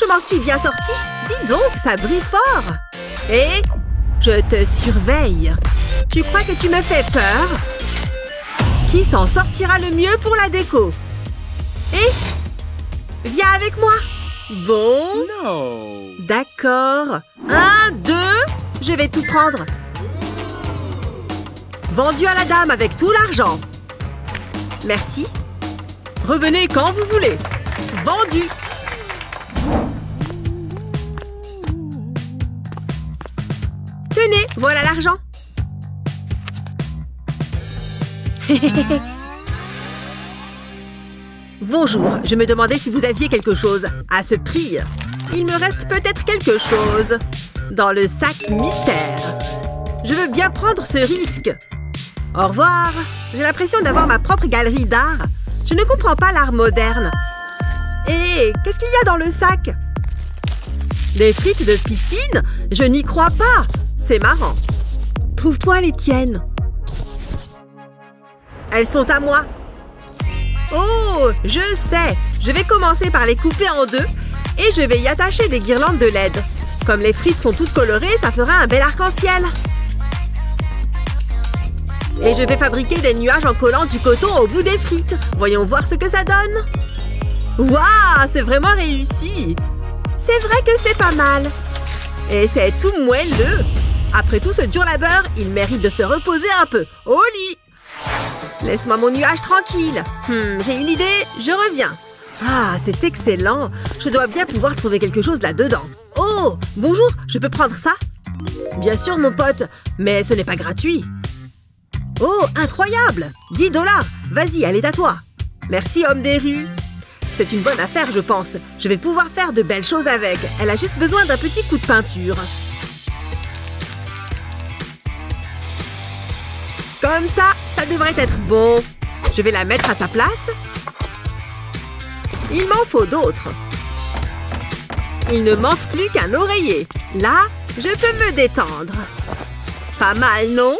Je m'en suis bien sortie. Dis donc, ça brille fort. Et je te surveille. Tu crois que tu me fais peur? Qui s'en sortira le mieux pour la déco? Et viens avec moi. Bon. No. D'accord. 1, 2. Je vais tout prendre. Vendu à la dame avec tout l'argent. Merci. Revenez quand vous voulez. Vendu. Tenez, voilà l'argent. Bonjour, je me demandais si vous aviez quelque chose. À ce prix, il me reste peut-être quelque chose. Dans le sac mystère. Je veux bien prendre ce risque. Au revoir. J'ai l'impression d'avoir ma propre galerie d'art. Je ne comprends pas l'art moderne. Et qu'est-ce qu'il y a dans le sac? Des frites de piscine? Je n'y crois pas. C'est marrant. Trouve-toi les tiennes. Elles sont à moi. Oh, je sais. Je vais commencer par les couper en deux et je vais y attacher des guirlandes de LED. Comme les frites sont toutes colorées, ça fera un bel arc-en-ciel. Et je vais fabriquer des nuages en collant du coton au bout des frites. Voyons voir ce que ça donne. Waouh, c'est vraiment réussi. C'est vrai que c'est pas mal. Et c'est tout moelleux. Après tout ce dur labeur, il mérite de se reposer un peu. Au lit. Laisse-moi mon nuage tranquille. J'ai une idée, je reviens. Ah, c'est excellent. Je dois bien pouvoir trouver quelque chose là-dedans. Oh, bonjour, je peux prendre ça? Bien sûr, mon pote, mais ce n'est pas gratuit. Oh, incroyable! 10 $. Vas-y, elle est à toi. Merci, homme des rues. C'est une bonne affaire, je pense. Je vais pouvoir faire de belles choses avec. Elle a juste besoin d'un petit coup de peinture. Comme ça, ça devrait être bon. Je vais la mettre à sa place. Il m'en faut d'autres. Il ne manque plus qu'un oreiller. Là, je peux me détendre. Pas mal, non?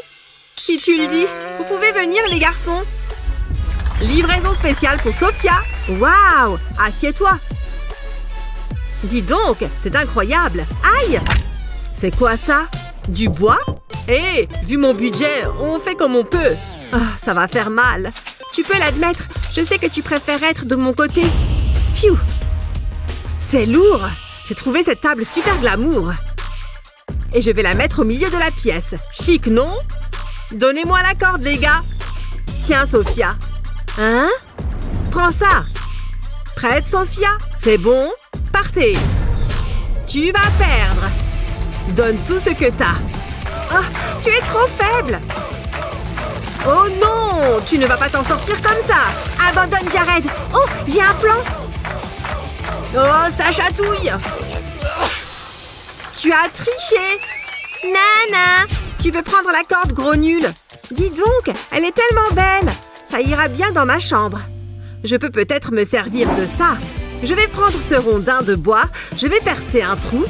Si tu le dis, vous pouvez venir, les garçons. Livraison spéciale pour Sophia. Waouh! Assieds-toi. Dis donc, c'est incroyable. Aïe! C'est quoi ça? Du bois? Hé, vu mon budget, on fait comme on peut. Ah, ça va faire mal. Tu peux l'admettre, je sais que tu préfères être de mon côté. Pfiou! C'est lourd. J'ai trouvé cette table super glamour. Et je vais la mettre au milieu de la pièce. Chic, non? Donnez-moi la corde, les gars. Tiens, Sophia. Hein? Prends ça. Prête, Sophia? C'est bon? Partez. Tu vas perdre. Donne tout ce que t'as. Oh, tu es trop faible. Oh non, tu ne vas pas t'en sortir comme ça. Abandonne, Jared. Oh, j'ai un plan. Oh, ça chatouille. Tu as triché. Nana, Tu peux prendre la corde, gros nul. Dis donc, elle est tellement belle. Ça ira bien dans ma chambre. Je peux peut-être me servir de ça. Je vais prendre ce rondin de bois. Je vais percer un trou.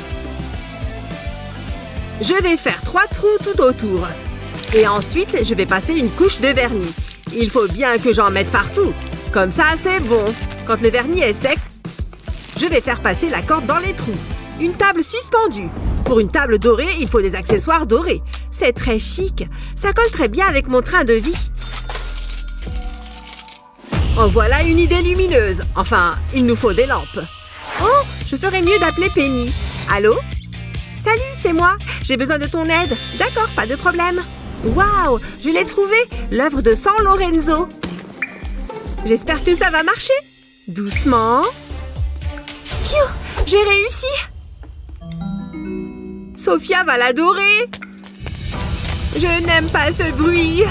Je vais faire 3 trous tout autour. Et ensuite, je vais passer une couche de vernis. Il faut bien que j'en mette partout. Comme ça, c'est bon. Quand le vernis est sec, je vais faire passer la corde dans les trous. Une table suspendue. Pour une table dorée, il faut des accessoires dorés. C'est très chic. Ça colle très bien avec mon train de vie. En voilà une idée lumineuse. Enfin, il nous faut des lampes. Oh, je ferais mieux d'appeler Penny. Allô? Salut, c'est moi. J'ai besoin de ton aide. D'accord, pas de problème. Waouh, je l'ai trouvé. L'œuvre de San Lorenzo. J'espère que ça va marcher. Doucement. Phew, j'ai réussi. Sophia va l'adorer. Je n'aime pas ce bruit.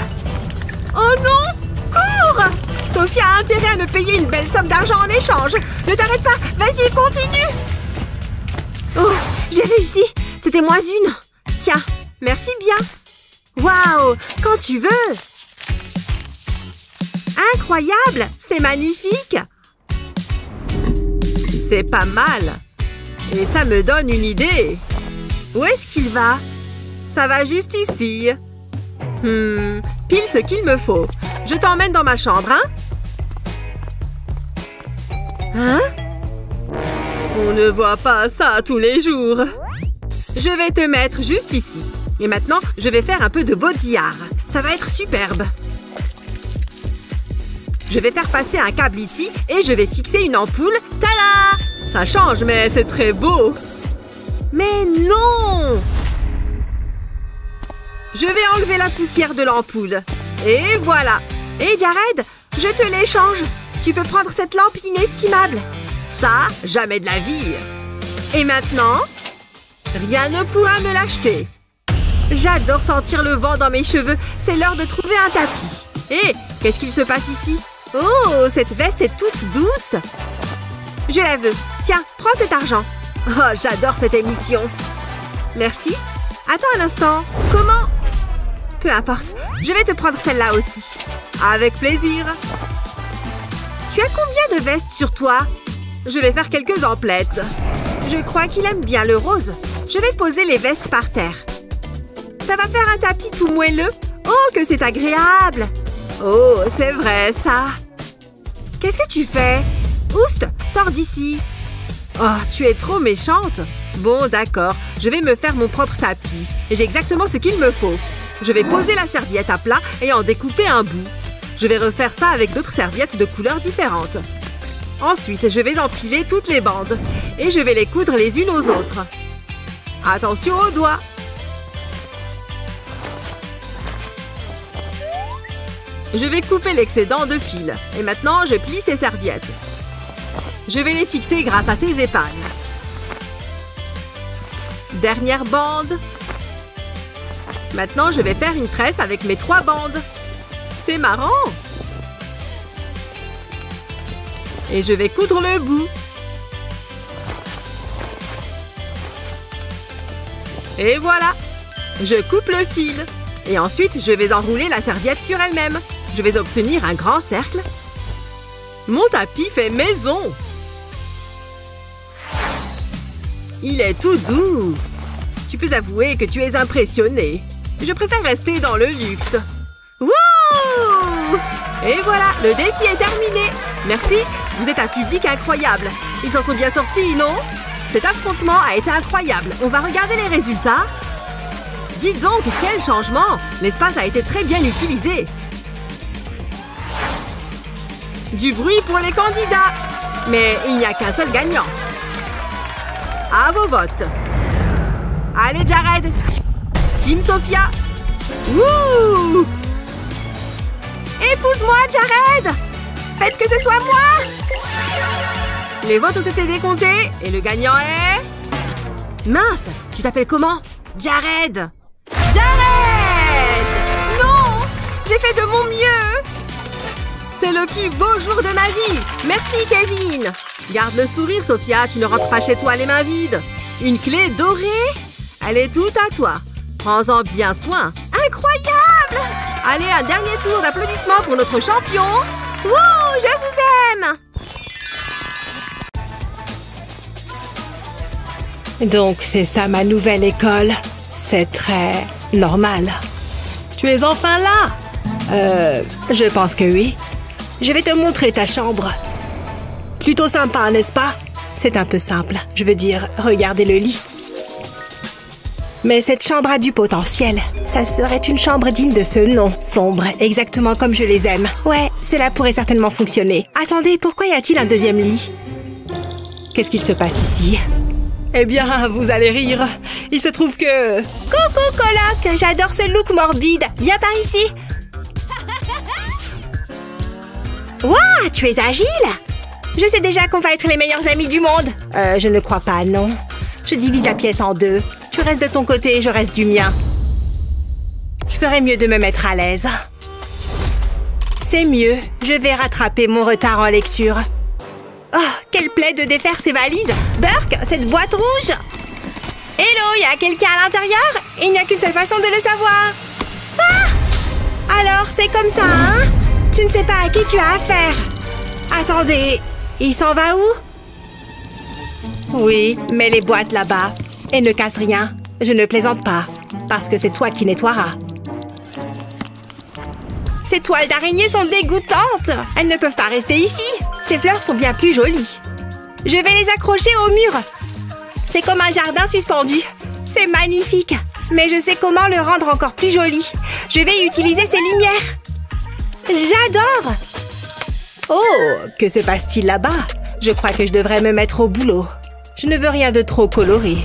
Oh non, cours! Sophia a intérêt à me payer une belle somme d'argent en échange. Ne t'arrête pas, vas-y, continue. Oh, j'ai réussi. C'était moins une. Tiens, merci bien. Waouh, quand tu veux. Incroyable, c'est magnifique. C'est pas mal. Et ça me donne une idée. Où est-ce qu'il va? Ça va juste ici. Pile ce qu'il me faut. Je t'emmène dans ma chambre, hein? Hein? On ne voit pas ça tous les jours. Je vais te mettre juste ici. Et maintenant, je vais faire un peu de body art. Ça va être superbe. Je vais faire passer un câble ici et je vais fixer une ampoule. Tada! Ça change, mais c'est très beau. Mais non! Je vais enlever la poussière de l'ampoule. Et voilà. Et Jared, je te l'échange. Tu peux prendre cette lampe inestimable. Ça, jamais de la vie. Et maintenant, rien ne pourra me l'acheter. J'adore sentir le vent dans mes cheveux. C'est l'heure de trouver un tapis. Hé, qu'est-ce qu'il se passe ici? Oh, cette veste est toute douce. Je la veux. Tiens, prends cet argent. Oh, j'adore cette émission. Merci. Attends un instant. Comment? Peu importe. Je vais te prendre celle-là aussi. Avec plaisir. Tu as combien de vestes sur toi? Je vais faire quelques emplettes. Je crois qu'il aime bien le rose. Je vais poser les vestes par terre. Ça va faire un tapis tout moelleux. Oh, que c'est agréable. Oh, c'est vrai, ça. Qu'est-ce que tu fais? Oust, sors d'ici. Oh, tu es trop méchante. Bon, d'accord. Je vais me faire mon propre tapis. Et j'ai exactement ce qu'il me faut. Je vais poser la serviette à plat et en découper un bout. Je vais refaire ça avec d'autres serviettes de couleurs différentes. Ensuite, je vais empiler toutes les bandes. Et je vais les coudre les unes aux autres. Attention aux doigts. Je vais couper l'excédent de fil. Et maintenant, je plie ces serviettes. Je vais les fixer grâce à ces épingles. Dernière bande. Maintenant, je vais faire une tresse avec mes 3 bandes. C'est marrant. Et je vais coudre le bout. Et voilà. Je coupe le fil. Et ensuite, je vais enrouler la serviette sur elle-même. Je vais obtenir un grand cercle. Mon tapis fait maison. Il est tout doux. Tu peux avouer que tu es impressionné. Je préfère rester dans le luxe. Wouh! Et voilà, le défi est terminé. Merci, vous êtes un public incroyable. Ils s'en sont bien sortis, non? Cet affrontement a été incroyable. On va regarder les résultats. Dis donc, quel changement! L'espace a été très bien utilisé. Du bruit pour les candidats. Mais il n'y a qu'un seul gagnant. À vos votes. Allez, Jared. Team Sophia. Wouh! Épouse-moi, Jared! Faites que ce soit moi! Les votes ont été décomptés et le gagnant est... Mince! Tu t'appelles comment? Jared! Jared! Non! J'ai fait de mon mieux! C'est le plus beau jour de ma vie! Merci, Kevin! Garde le sourire, Sophia, tu ne rentres pas chez toi les mains vides. Une clé dorée? Elle est toute à toi. Prends-en bien soin. Incroyable! Allez, un dernier tour d'applaudissements pour notre champion. Wouh, je vous aime! Donc, c'est ça ma nouvelle école. C'est très normal. Tu es enfin là? Je pense que oui. Je vais te montrer ta chambre. Plutôt sympa, n'est-ce pas? C'est un peu simple. Je veux dire, regardez le lit. Mais cette chambre a du potentiel. Ça serait une chambre digne de ce nom. Sombre, exactement comme je les aime. Ouais, cela pourrait certainement fonctionner. Attendez, pourquoi y a-t-il un deuxième lit? Qu'est-ce qu'il se passe ici? Eh bien, vous allez rire. Il se trouve que... Coucou, coloc! J'adore ce look morbide. Viens par ici. Waouh, tu es agile! Je sais déjà qu'on va être les meilleurs amis du monde. Je ne crois pas, non. Je divise la pièce en deux. Tu restes de ton côté et je reste du mien. Je ferais mieux de me mettre à l'aise. C'est mieux. Je vais rattraper mon retard en lecture. Oh, quelle plaie de défaire ces valises. Burke, cette boîte rouge. Hello, y a quelqu'un à l'intérieur? Il n'y a qu'une seule façon de le savoir. Ah! Alors, c'est comme ça, hein? Tu ne sais pas à qui tu as affaire. Attendez, il s'en va où? Oui, mets les boîtes là-bas. Et ne casse rien. Je ne plaisante pas. Parce que c'est toi qui nettoieras. Ces toiles d'araignée sont dégoûtantes. Elles ne peuvent pas rester ici. Ces fleurs sont bien plus jolies. Je vais les accrocher au mur. C'est comme un jardin suspendu. C'est magnifique. Mais je sais comment le rendre encore plus joli. Je vais utiliser ces lumières. J'adore! Oh, que se passe-t-il là-bas? Je crois que je devrais me mettre au boulot. Je ne veux rien de trop coloré.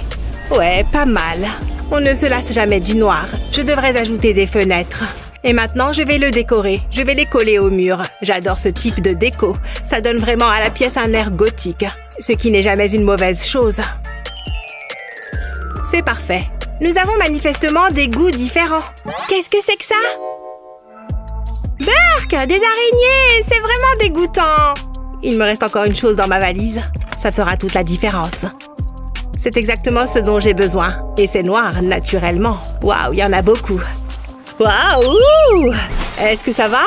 Ouais, pas mal. On ne se lasse jamais du noir. Je devrais ajouter des fenêtres. Et maintenant, je vais le décorer. Je vais les coller au mur. J'adore ce type de déco. Ça donne vraiment à la pièce un air gothique. Ce qui n'est jamais une mauvaise chose. C'est parfait. Nous avons manifestement des goûts différents. Qu'est-ce que c'est que ça? Burke, des araignées! C'est vraiment dégoûtant! Il me reste encore une chose dans ma valise. Ça fera toute la différence. C'est exactement ce dont j'ai besoin. Et c'est noir, naturellement. Waouh, il y en a beaucoup. Waouh! Est-ce que ça va?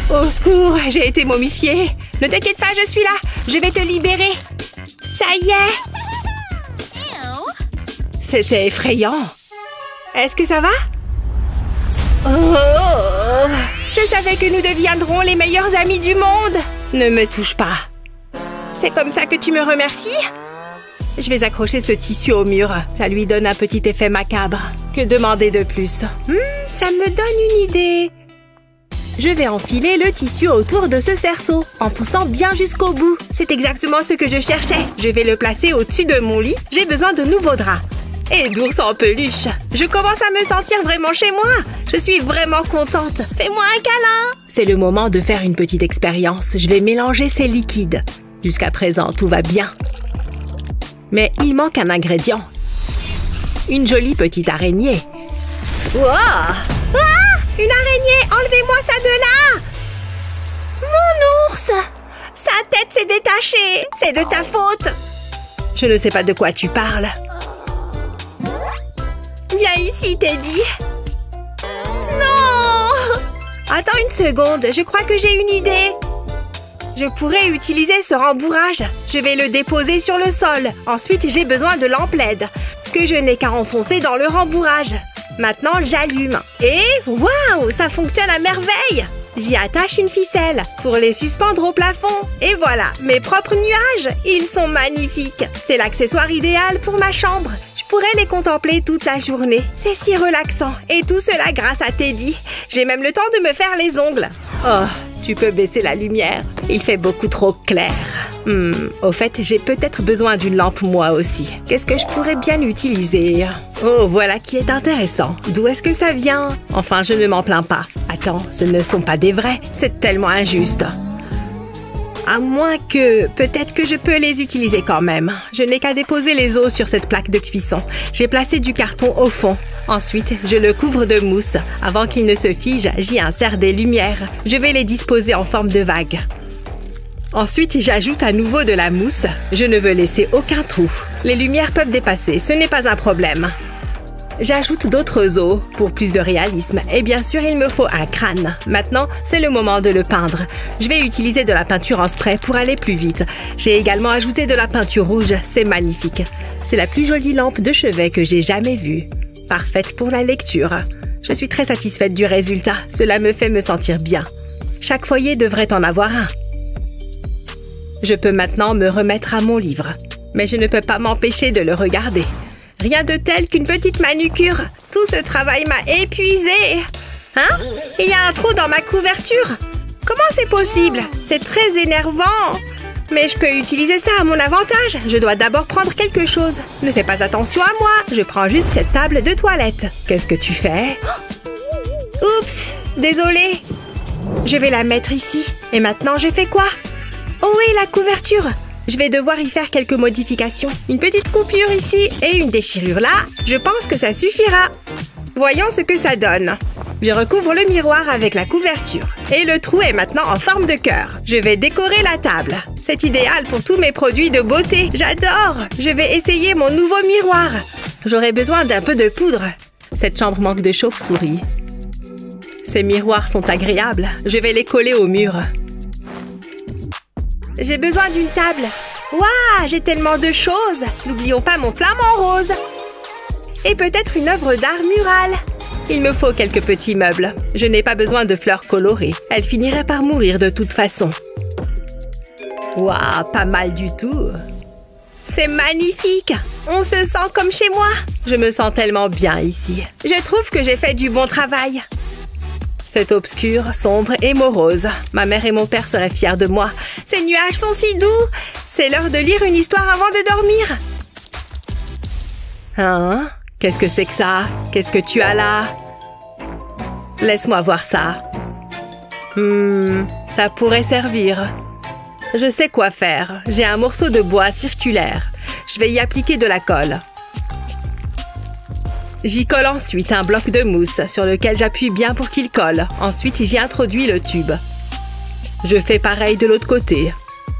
Au secours, j'ai été momifiée. Ne t'inquiète pas, je suis là. Je vais te libérer. Ça y est. C'était effrayant. Est-ce que ça va? Oh! Je savais que nous deviendrons les meilleurs amis du monde. Ne me touche pas. C'est comme ça que tu me remercies? Je vais accrocher ce tissu au mur. Ça lui donne un petit effet macabre. Que demander de plus? Ça me donne une idée. Je vais enfiler le tissu autour de ce cerceau, en poussant bien jusqu'au bout. C'est exactement ce que je cherchais. Je vais le placer au-dessus de mon lit. J'ai besoin de nouveaux draps. Et d'ours en peluche. Je commence à me sentir vraiment chez moi. Je suis vraiment contente. Fais-moi un câlin. C'est le moment de faire une petite expérience. Je vais mélanger ces liquides. Jusqu'à présent, tout va bien. Mais il manque un ingrédient. Une jolie petite araignée. Wow! Ah! Une araignée! Enlevez-moi ça de là! Mon ours! Sa tête s'est détachée! C'est de ta faute! Je ne sais pas de quoi tu parles. Viens ici, Teddy. Non! Attends une seconde, je crois que j'ai une idée. Je pourrais utiliser ce rembourrage. Je vais le déposer sur le sol. Ensuite, j'ai besoin de lampes LED que je n'ai qu'à enfoncer dans le rembourrage. Maintenant, j'allume. Et waouh, ça fonctionne à merveille! J'y attache une ficelle pour les suspendre au plafond. Et voilà, mes propres nuages. Ils sont magnifiques. C'est l'accessoire idéal pour ma chambre. Je pourrais les contempler toute la journée. C'est si relaxant. Et tout cela grâce à Teddy. J'ai même le temps de me faire les ongles. Oh, tu peux baisser la lumière. Il fait beaucoup trop clair. Au fait, j'ai peut-être besoin d'une lampe moi aussi. Qu'est-ce que je pourrais bien utiliser? Oh, voilà qui est intéressant. D'où est-ce que ça vient? Enfin, je ne m'en plains pas. Attends, ce ne sont pas des vrais. C'est tellement injuste. À moins que... Peut-être que je peux les utiliser quand même. Je n'ai qu'à déposer les os sur cette plaque de cuisson. J'ai placé du carton au fond. Ensuite, je le couvre de mousse. Avant qu'il ne se fige, j'y insère des lumières. Je vais les disposer en forme de vague. Ensuite, j'ajoute à nouveau de la mousse. Je ne veux laisser aucun trou. Les lumières peuvent dépasser, ce n'est pas un problème. J'ajoute d'autres os pour plus de réalisme. Et bien sûr, il me faut un crâne. Maintenant, c'est le moment de le peindre. Je vais utiliser de la peinture en spray pour aller plus vite. J'ai également ajouté de la peinture rouge. C'est magnifique. C'est la plus jolie lampe de chevet que j'ai jamais vue. Parfaite pour la lecture. Je suis très satisfaite du résultat. Cela me fait me sentir bien. Chaque foyer devrait en avoir un. Je peux maintenant me remettre à mon livre. Mais je ne peux pas m'empêcher de le regarder. Rien de tel qu'une petite manucure. Tout ce travail m'a épuisée. Hein? Il y a un trou dans ma couverture. Comment c'est possible? C'est très énervant. Mais je peux utiliser ça à mon avantage. Je dois d'abord prendre quelque chose. Ne fais pas attention à moi. Je prends juste cette table de toilette. Qu'est-ce que tu fais? Oups, désolée. Je vais la mettre ici. Et maintenant, je fais quoi? Oh oui, la couverture. Je vais devoir y faire quelques modifications. Une petite coupure ici et une déchirure là. Je pense que ça suffira. Voyons ce que ça donne. Je recouvre le miroir avec la couverture. Et le trou est maintenant en forme de cœur. Je vais décorer la table. C'est idéal pour tous mes produits de beauté. J'adore! Je vais essayer mon nouveau miroir. J'aurai besoin d'un peu de poudre. Cette chambre manque de chauve-souris. Ces miroirs sont agréables. Je vais les coller au mur. J'ai besoin d'une table. Waouh, j'ai tellement de choses. N'oublions pas mon flamant rose. Et peut-être une œuvre d'art murale. Il me faut quelques petits meubles. Je n'ai pas besoin de fleurs colorées. Elles finiraient par mourir de toute façon. Waouh, pas mal du tout. C'est magnifique. On se sent comme chez moi. Je me sens tellement bien ici. Je trouve que j'ai fait du bon travail. C'est obscur, sombre et morose. Ma mère et mon père seraient fiers de moi. Ces nuages sont si doux. C'est l'heure de lire une histoire avant de dormir. Hein? Qu'est-ce que c'est que ça? Qu'est-ce que tu as là? Laisse-moi voir ça. Ça pourrait servir. Je sais quoi faire. J'ai un morceau de bois circulaire. Je vais y appliquer de la colle. J'y colle ensuite un bloc de mousse sur lequel j'appuie bien pour qu'il colle. Ensuite, j'y introduis le tube. Je fais pareil de l'autre côté.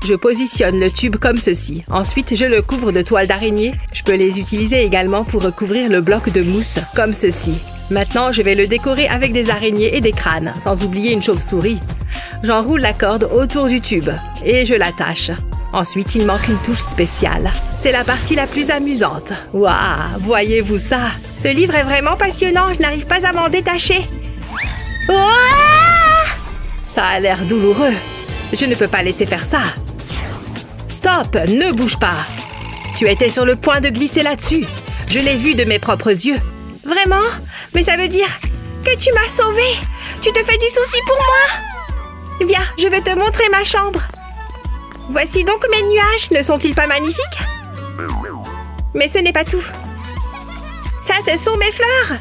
Je positionne le tube comme ceci. Ensuite, je le couvre de toile d'araignée. Je peux les utiliser également pour recouvrir le bloc de mousse, comme ceci. Maintenant, je vais le décorer avec des araignées et des crânes, sans oublier une chauve-souris. J'enroule la corde autour du tube et je l'attache. Ensuite, il manque une touche spéciale. C'est la partie la plus amusante. Waouh, voyez-vous ça? Ce livre est vraiment passionnant, je n'arrive pas à m'en détacher. Ouah! Ça a l'air douloureux. Je ne peux pas laisser faire ça. Stop, ne bouge pas. Tu étais sur le point de glisser là-dessus. Je l'ai vu de mes propres yeux. Vraiment? Mais ça veut dire que tu m'as sauvée. Tu te fais du souci pour moi? Viens, je vais te montrer ma chambre. Voici donc mes nuages. Ne sont-ils pas magnifiques? Mais ce n'est pas tout. Ça, ce sont mes fleurs.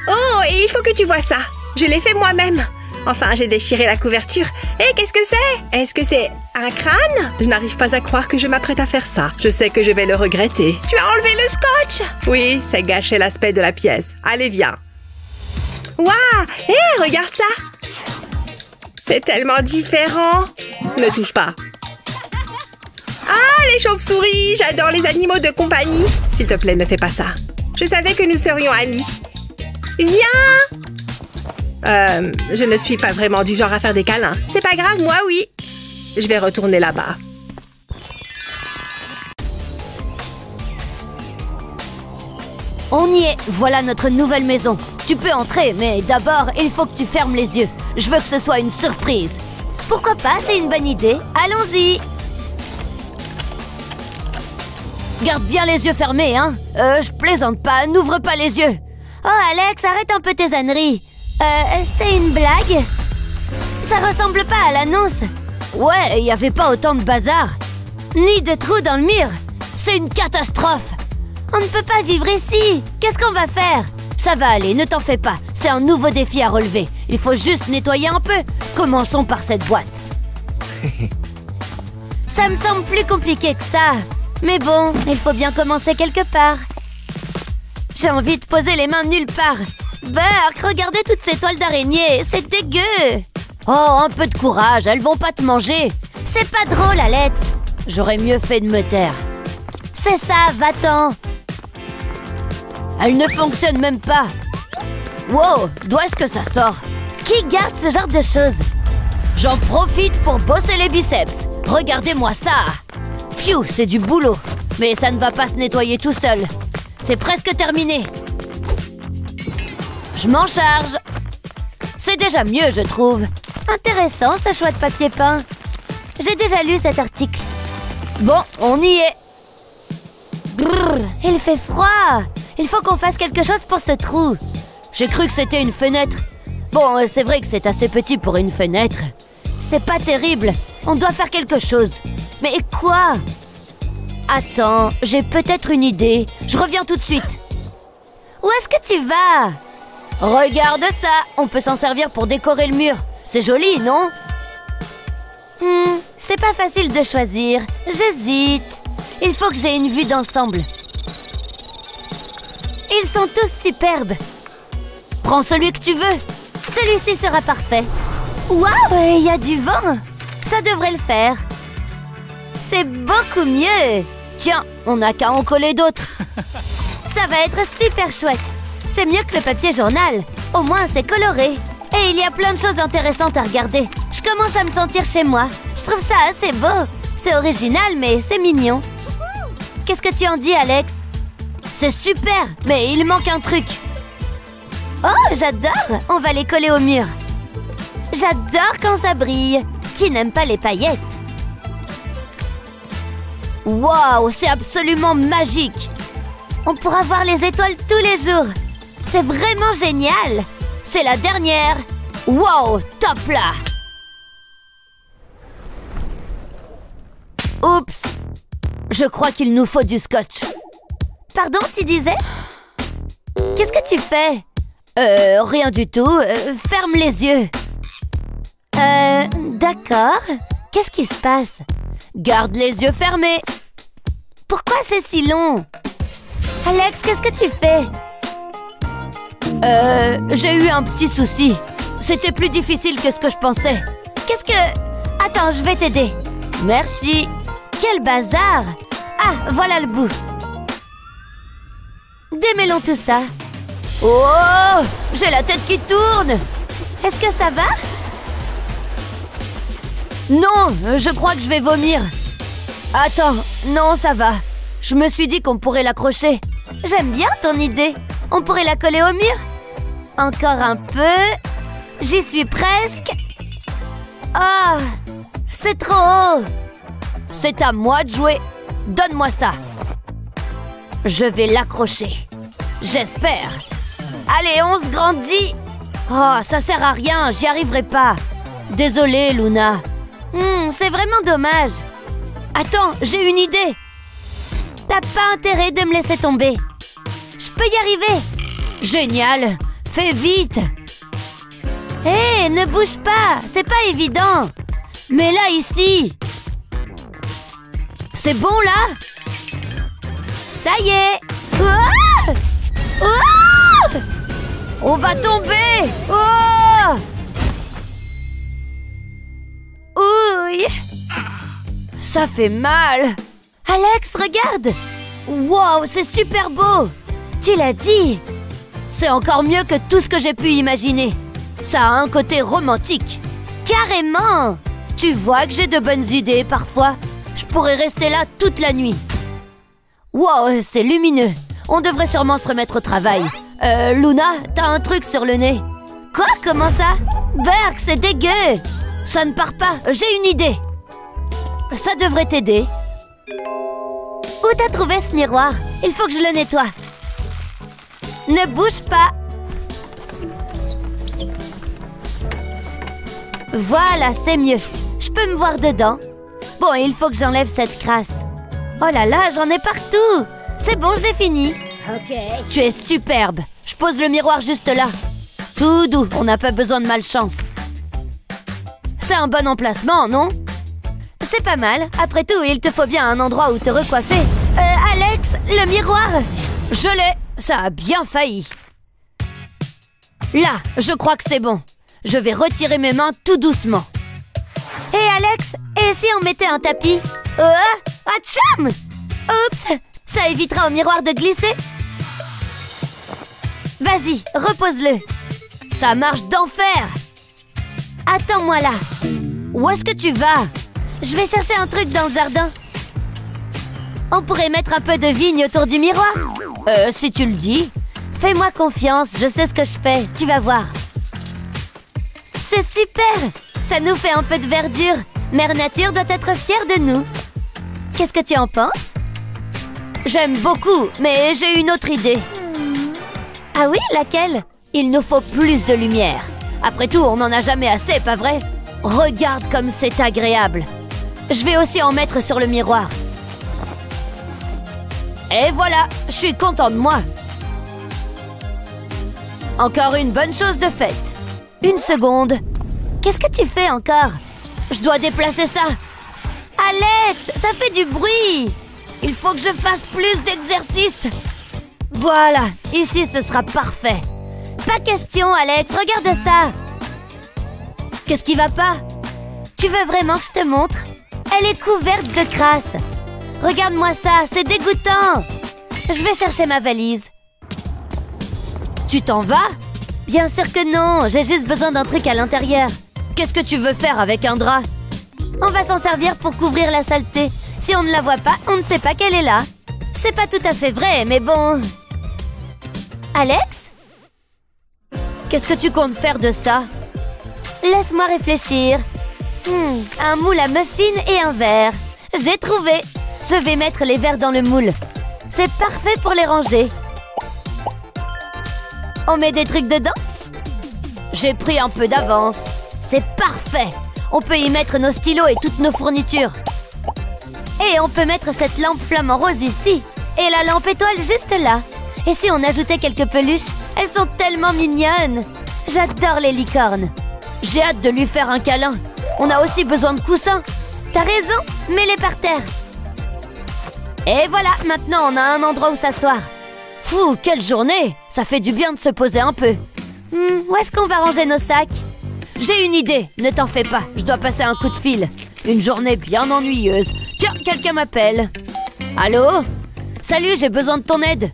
Oh, et il faut que tu vois ça. Je l'ai fait moi-même. Enfin, j'ai déchiré la couverture. Et qu'est-ce que c'est? Est-ce que c'est un crâne? Je n'arrive pas à croire que je m'apprête à faire ça. Je sais que je vais le regretter. Tu as enlevé le scotch? Oui, ça gâchait l'aspect de la pièce. Allez, viens. Waouh! Hé, regarde ça! C'est tellement différent. Ne touche pas. Ah, les chauves-souris! J'adore les animaux de compagnie. S'il te plaît, ne fais pas ça. Je savais que nous serions amis. Viens! Je ne suis pas vraiment du genre à faire des câlins. C'est pas grave, moi, oui. Je vais retourner là-bas. On y est. Voilà notre nouvelle maison. Tu peux entrer, mais d'abord, il faut que tu fermes les yeux. Je veux que ce soit une surprise. Pourquoi pas? C'est une bonne idée. Allons-y. Garde bien les yeux fermés, hein. Je plaisante pas. N'ouvre pas les yeux. Oh, Alex, arrête un peu tes âneries. C'est une blague? Ça ressemble pas à l'annonce. Ouais, il y avait pas autant de bazar. Ni de trous dans le mur. C'est une catastrophe. On ne peut pas vivre ici. Qu'est-ce qu'on va faire? Ça va aller, ne t'en fais pas. C'est un nouveau défi à relever. Il faut juste nettoyer un peu. Commençons par cette boîte. Ça me semble plus compliqué que ça. Mais bon, il faut bien commencer quelque part. J'ai envie de poser les mains nulle part. Burk, regardez toutes ces toiles d'araignée. C'est dégueu. Oh, un peu de courage, elles vont pas te manger. C'est pas drôle, Alex. J'aurais mieux fait de me taire. C'est ça, va-t'en. Elle ne fonctionne même pas. Wow, d'où est-ce que ça sort? Qui garde ce genre de choses? J'en profite pour bosser les biceps. Regardez-moi ça. Pfiou, c'est du boulot. Mais ça ne va pas se nettoyer tout seul. C'est presque terminé. Je m'en charge. C'est déjà mieux, je trouve. Intéressant, ce choix de papier peint. J'ai déjà lu cet article. Bon, on y est. Brrr, il fait froid. Il faut qu'on fasse quelque chose pour ce trou. J'ai cru que c'était une fenêtre. Bon, c'est vrai que c'est assez petit pour une fenêtre. C'est pas terrible. On doit faire quelque chose. Mais quoi? Attends, j'ai peut-être une idée. Je reviens tout de suite. Où est-ce que tu vas? Regarde ça. On peut s'en servir pour décorer le mur. C'est joli, non? C'est pas facile de choisir. J'hésite. Il faut que j'ai une vue d'ensemble. Ils sont tous superbes. Prends celui que tu veux. Celui-ci sera parfait. Waouh, il y a du vent. Ça devrait le faire. C'est beaucoup mieux. Tiens, on n'a qu'à en coller d'autres. Ça va être super chouette. C'est mieux que le papier journal. Au moins, c'est coloré. Et il y a plein de choses intéressantes à regarder. Je commence à me sentir chez moi. Je trouve ça assez beau. C'est original, mais c'est mignon. Qu'est-ce que tu en dis, Alex? C'est super, mais il manque un truc. Oh, j'adore! On va les coller au mur. J'adore quand ça brille. Qui n'aime pas les paillettes? Waouh, c'est absolument magique. On pourra voir les étoiles tous les jours. C'est vraiment génial. C'est la dernière. Waouh, top là. Oups. Je crois qu'il nous faut du scotch. Pardon, tu disais? Qu'est-ce que tu fais? Rien du tout. Ferme les yeux. D'accord. Qu'est-ce qui se passe? Garde les yeux fermés. Pourquoi c'est si long? Alex, qu'est-ce que tu fais? J'ai eu un petit souci. C'était plus difficile que ce que je pensais. Qu'est-ce que... Attends, je vais t'aider. Merci. Quel bazar! Ah, voilà le bout. Démêlons tout ça. Oh! J'ai la tête qui tourne! Est-ce que ça va? Non, je crois que je vais vomir. Attends, non, ça va. Je me suis dit qu'on pourrait l'accrocher. J'aime bien ton idée. On pourrait la coller au mur. Encore un peu. J'y suis presque. Ah! C'est trop haut. C'est à moi de jouer. Donne-moi ça. Je vais l'accrocher. J'espère. Allez, on se grandit. Oh, ça sert à rien, j'y arriverai pas. Désolée, Luna. C'est vraiment dommage. Attends, j'ai une idée. T'as pas intérêt de me laisser tomber. Je peux y arriver. Génial. Fais vite. Hé, ne bouge pas. C'est pas évident. Mais là, ici. C'est bon, là? Ça y est. Oh! Oh! On va tomber. Oh! Ouille. Ça fait mal. Alex, regarde. Wow, c'est super beau. Tu l'as dit. C'est encore mieux que tout ce que j'ai pu imaginer. Ça a un côté romantique. Carrément. Tu vois que j'ai de bonnes idées parfois. Je pourrais rester là toute la nuit. Wow, c'est lumineux. On devrait sûrement se remettre au travail. Luna, t'as un truc sur le nez. Quoi? Comment ça? Berk, c'est dégueu. Ça ne part pas. J'ai une idée. Ça devrait t'aider. Où t'as trouvé ce miroir? Il faut que je le nettoie. Ne bouge pas. Voilà, c'est mieux. Je peux me voir dedans. Bon, il faut que j'enlève cette crasse. Oh là là, j'en ai partout. C'est bon, j'ai fini. Ok. Tu es superbe. Je pose le miroir juste là. Tout doux, on n'a pas besoin de malchance. C'est un bon emplacement, non? C'est pas mal. Après tout, il te faut bien un endroit où te recoiffer. Alex, le miroir. Je l'ai. Ça a bien failli. Là, je crois que c'est bon. Je vais retirer mes mains tout doucement. Hé, Alex, et si on mettait un tapis? Atcham! Oups! Ça évitera au miroir de glisser. Vas-y, repose-le. Ça marche d'enfer. Attends-moi là. Où est-ce que tu vas? Je vais chercher un truc dans le jardin. On pourrait mettre un peu de vigne autour du miroir. Si tu le dis. Fais-moi confiance, je sais ce que je fais. Tu vas voir. C'est super. Ça nous fait un peu de verdure. Mère Nature doit être fière de nous. Qu'est-ce que tu en penses? J'aime beaucoup, mais j'ai une autre idée. Ah oui, laquelle? Il nous faut plus de lumière. Après tout, on n'en a jamais assez, pas vrai? Regarde comme c'est agréable. Je vais aussi en mettre sur le miroir. Et voilà, je suis content de moi. Encore une bonne chose de faite. Une seconde. Qu'est-ce que tu fais encore? Je dois déplacer ça. Alex, ça fait du bruit. Il faut que je fasse plus d'exercice. Voilà, ici ce sera parfait. Pas question, Alex, regarde ça. Qu'est-ce qui va pas? Tu veux vraiment que je te montre? Elle est couverte de crasse. Regarde-moi ça, c'est dégoûtant. Je vais chercher ma valise. Tu t'en vas? Bien sûr que non, j'ai juste besoin d'un truc à l'intérieur. Qu'est-ce que tu veux faire avec un drap? On va s'en servir pour couvrir la saleté. Si on ne la voit pas, on ne sait pas qu'elle est là. C'est pas tout à fait vrai, mais bon... Alex? Qu'est-ce que tu comptes faire de ça? Laisse-moi réfléchir. Un moule à muffins et un verre. J'ai trouvé. Je vais mettre les verres dans le moule. C'est parfait pour les ranger. On met des trucs dedans? J'ai pris un peu d'avance. C'est parfait. On peut y mettre nos stylos et toutes nos fournitures. Et on peut mettre cette lampe flamant rose ici. Et la lampe étoile juste là. Et si on ajoutait quelques peluches? Elles sont tellement mignonnes. J'adore les licornes. J'ai hâte de lui faire un câlin. On a aussi besoin de coussins. T'as raison, mets-les par terre. Et voilà, maintenant on a un endroit où s'asseoir. Fou, quelle journée! Ça fait du bien de se poser un peu. Où est-ce qu'on va ranger nos sacs? J'ai une idée, ne t'en fais pas, je dois passer un coup de fil. Une journée bien ennuyeuse. Tiens, quelqu'un m'appelle. Allô? Salut, j'ai besoin de ton aide.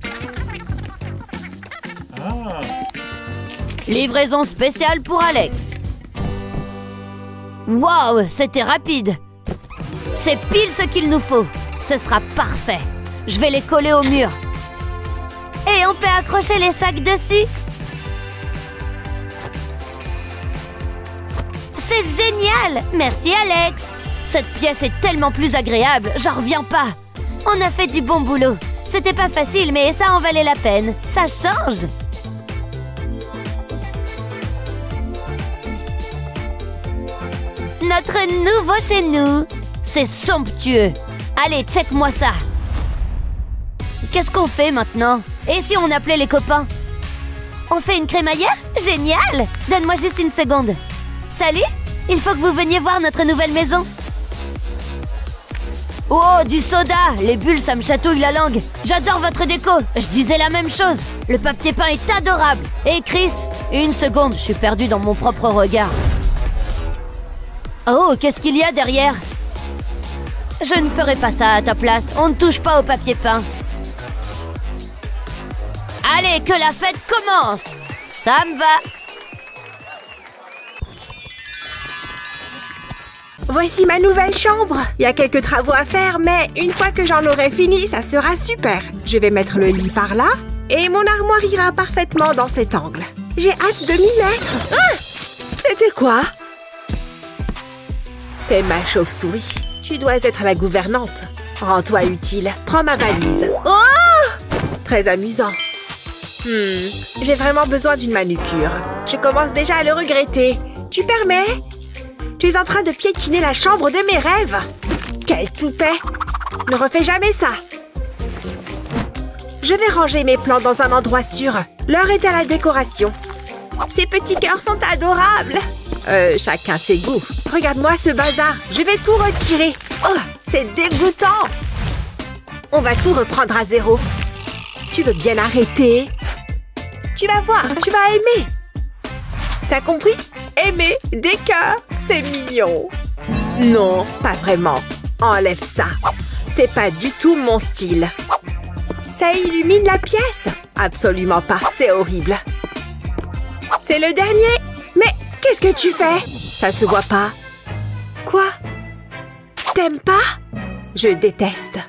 Livraison spéciale pour Alex. Waouh, c'était rapide. C'est pile ce qu'il nous faut. Ce sera parfait. Je vais les coller au mur. Et on peut accrocher les sacs dessus. C'est génial! Merci Alex. Cette pièce est tellement plus agréable, j'en reviens pas. On a fait du bon boulot. C'était pas facile, mais ça en valait la peine. Ça change. Notre nouveau chez nous. C'est somptueux. Allez, check-moi ça. Qu'est-ce qu'on fait maintenant? Et si on appelait les copains? On fait une crémaillère? Génial! Donne-moi juste une seconde. Salut! Il faut que vous veniez voir notre nouvelle maison. Oh, du soda! Les bulles, ça me chatouille la langue. J'adore votre déco. Je disais la même chose. Le papier peint est adorable. Et Chris? Une seconde, je suis perdue dans mon propre regard. Oh, qu'est-ce qu'il y a derrière? Je ne ferai pas ça à ta place. On ne touche pas au papier peint. Allez, que la fête commence! Ça me va! Voici ma nouvelle chambre. Il y a quelques travaux à faire, mais une fois que j'en aurai fini, ça sera super. Je vais mettre le lit par là et mon armoire ira parfaitement dans cet angle. J'ai hâte de m'y mettre. Ah! C'était quoi? C'est ma chauve-souris. Tu dois être la gouvernante. Rends-toi utile. Prends ma valise. Oh! Très amusant. J'ai vraiment besoin d'une manucure. Je commence déjà à le regretter. Tu permets? Tu es en train de piétiner la chambre de mes rêves. Quel toupet! Ne refais jamais ça. Je vais ranger mes plants dans un endroit sûr. L'heure est à la décoration. Ces petits cœurs sont adorables. Chacun ses goûts. Regarde-moi ce bazar. Je vais tout retirer. Oh, c'est dégoûtant. On va tout reprendre à zéro. Tu veux bien arrêter? Tu vas voir, tu vas aimer. T'as compris? Aimer des cœurs, c'est mignon. Non, pas vraiment. Enlève ça. C'est pas du tout mon style. Ça illumine la pièce. Absolument pas, c'est horrible. C'est le dernier. Mais qu'est-ce que tu fais? Ça se voit pas. Quoi? T'aimes pas? Je déteste.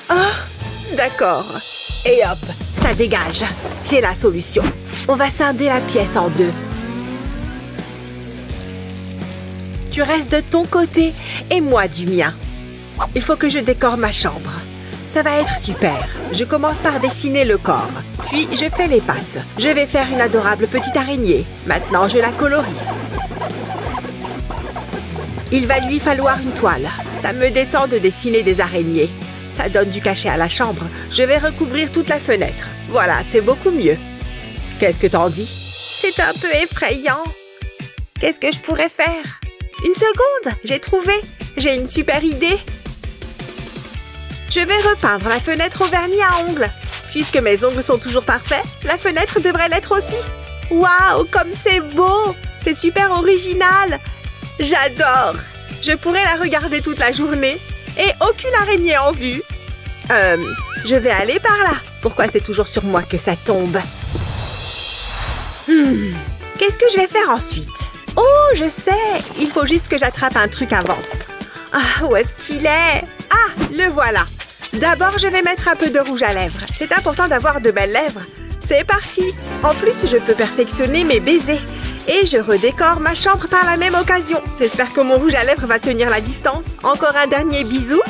Oh, d'accord. Et hop, ça dégage. J'ai la solution. On va scinder la pièce en deux. Tu restes de ton côté et moi du mien. Il faut que je décore ma chambre. Ça va être super. Je commence par dessiner le corps. Puis, je fais les pattes. Je vais faire une adorable petite araignée. Maintenant, je la colorie. Il va lui falloir une toile. Ça me détend de dessiner des araignées. Ça donne du cachet à la chambre. Je vais recouvrir toute la fenêtre. Voilà, c'est beaucoup mieux. Qu'est-ce que t'en dis? C'est un peu effrayant. Qu'est-ce que je pourrais faire? Une seconde, j'ai trouvé. J'ai une super idée. Je vais repeindre la fenêtre au vernis à ongles. Puisque mes ongles sont toujours parfaits, la fenêtre devrait l'être aussi. Waouh, comme c'est beau! C'est super original. J'adore. Je pourrais la regarder toute la journée. Et aucune araignée en vue. Je vais aller par là. Pourquoi c'est toujours sur moi que ça tombe? Qu'est-ce que je vais faire ensuite? Oh, je sais. Il faut juste que j'attrape un truc avant. Ah, où est-ce qu'il est? Ah, le voilà. D'abord, je vais mettre un peu de rouge à lèvres. C'est important d'avoir de belles lèvres. C'est parti. En plus, je peux perfectionner mes baisers. Et je redécore ma chambre par la même occasion. J'espère que mon rouge à lèvres va tenir la distance. Encore un dernier bisou.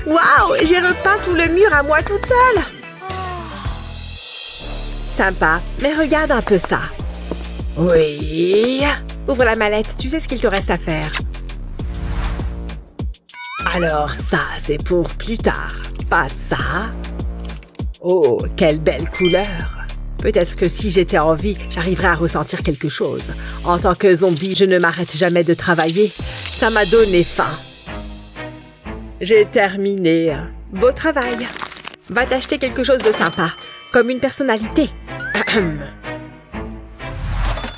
Waouh, j'ai repeint tout le mur à moi toute seule. Sympa, mais regarde un peu ça. Oui. Ouvre la mallette, tu sais ce qu'il te reste à faire. Alors ça, c'est pour plus tard. Pas ça. Oh, quelle belle couleur. Peut-être que si j'étais en vie, j'arriverais à ressentir quelque chose. En tant que zombie, je ne m'arrête jamais de travailler. Ça m'a donné faim. J'ai terminé. Beau travail. Va t'acheter quelque chose de sympa, comme une personnalité.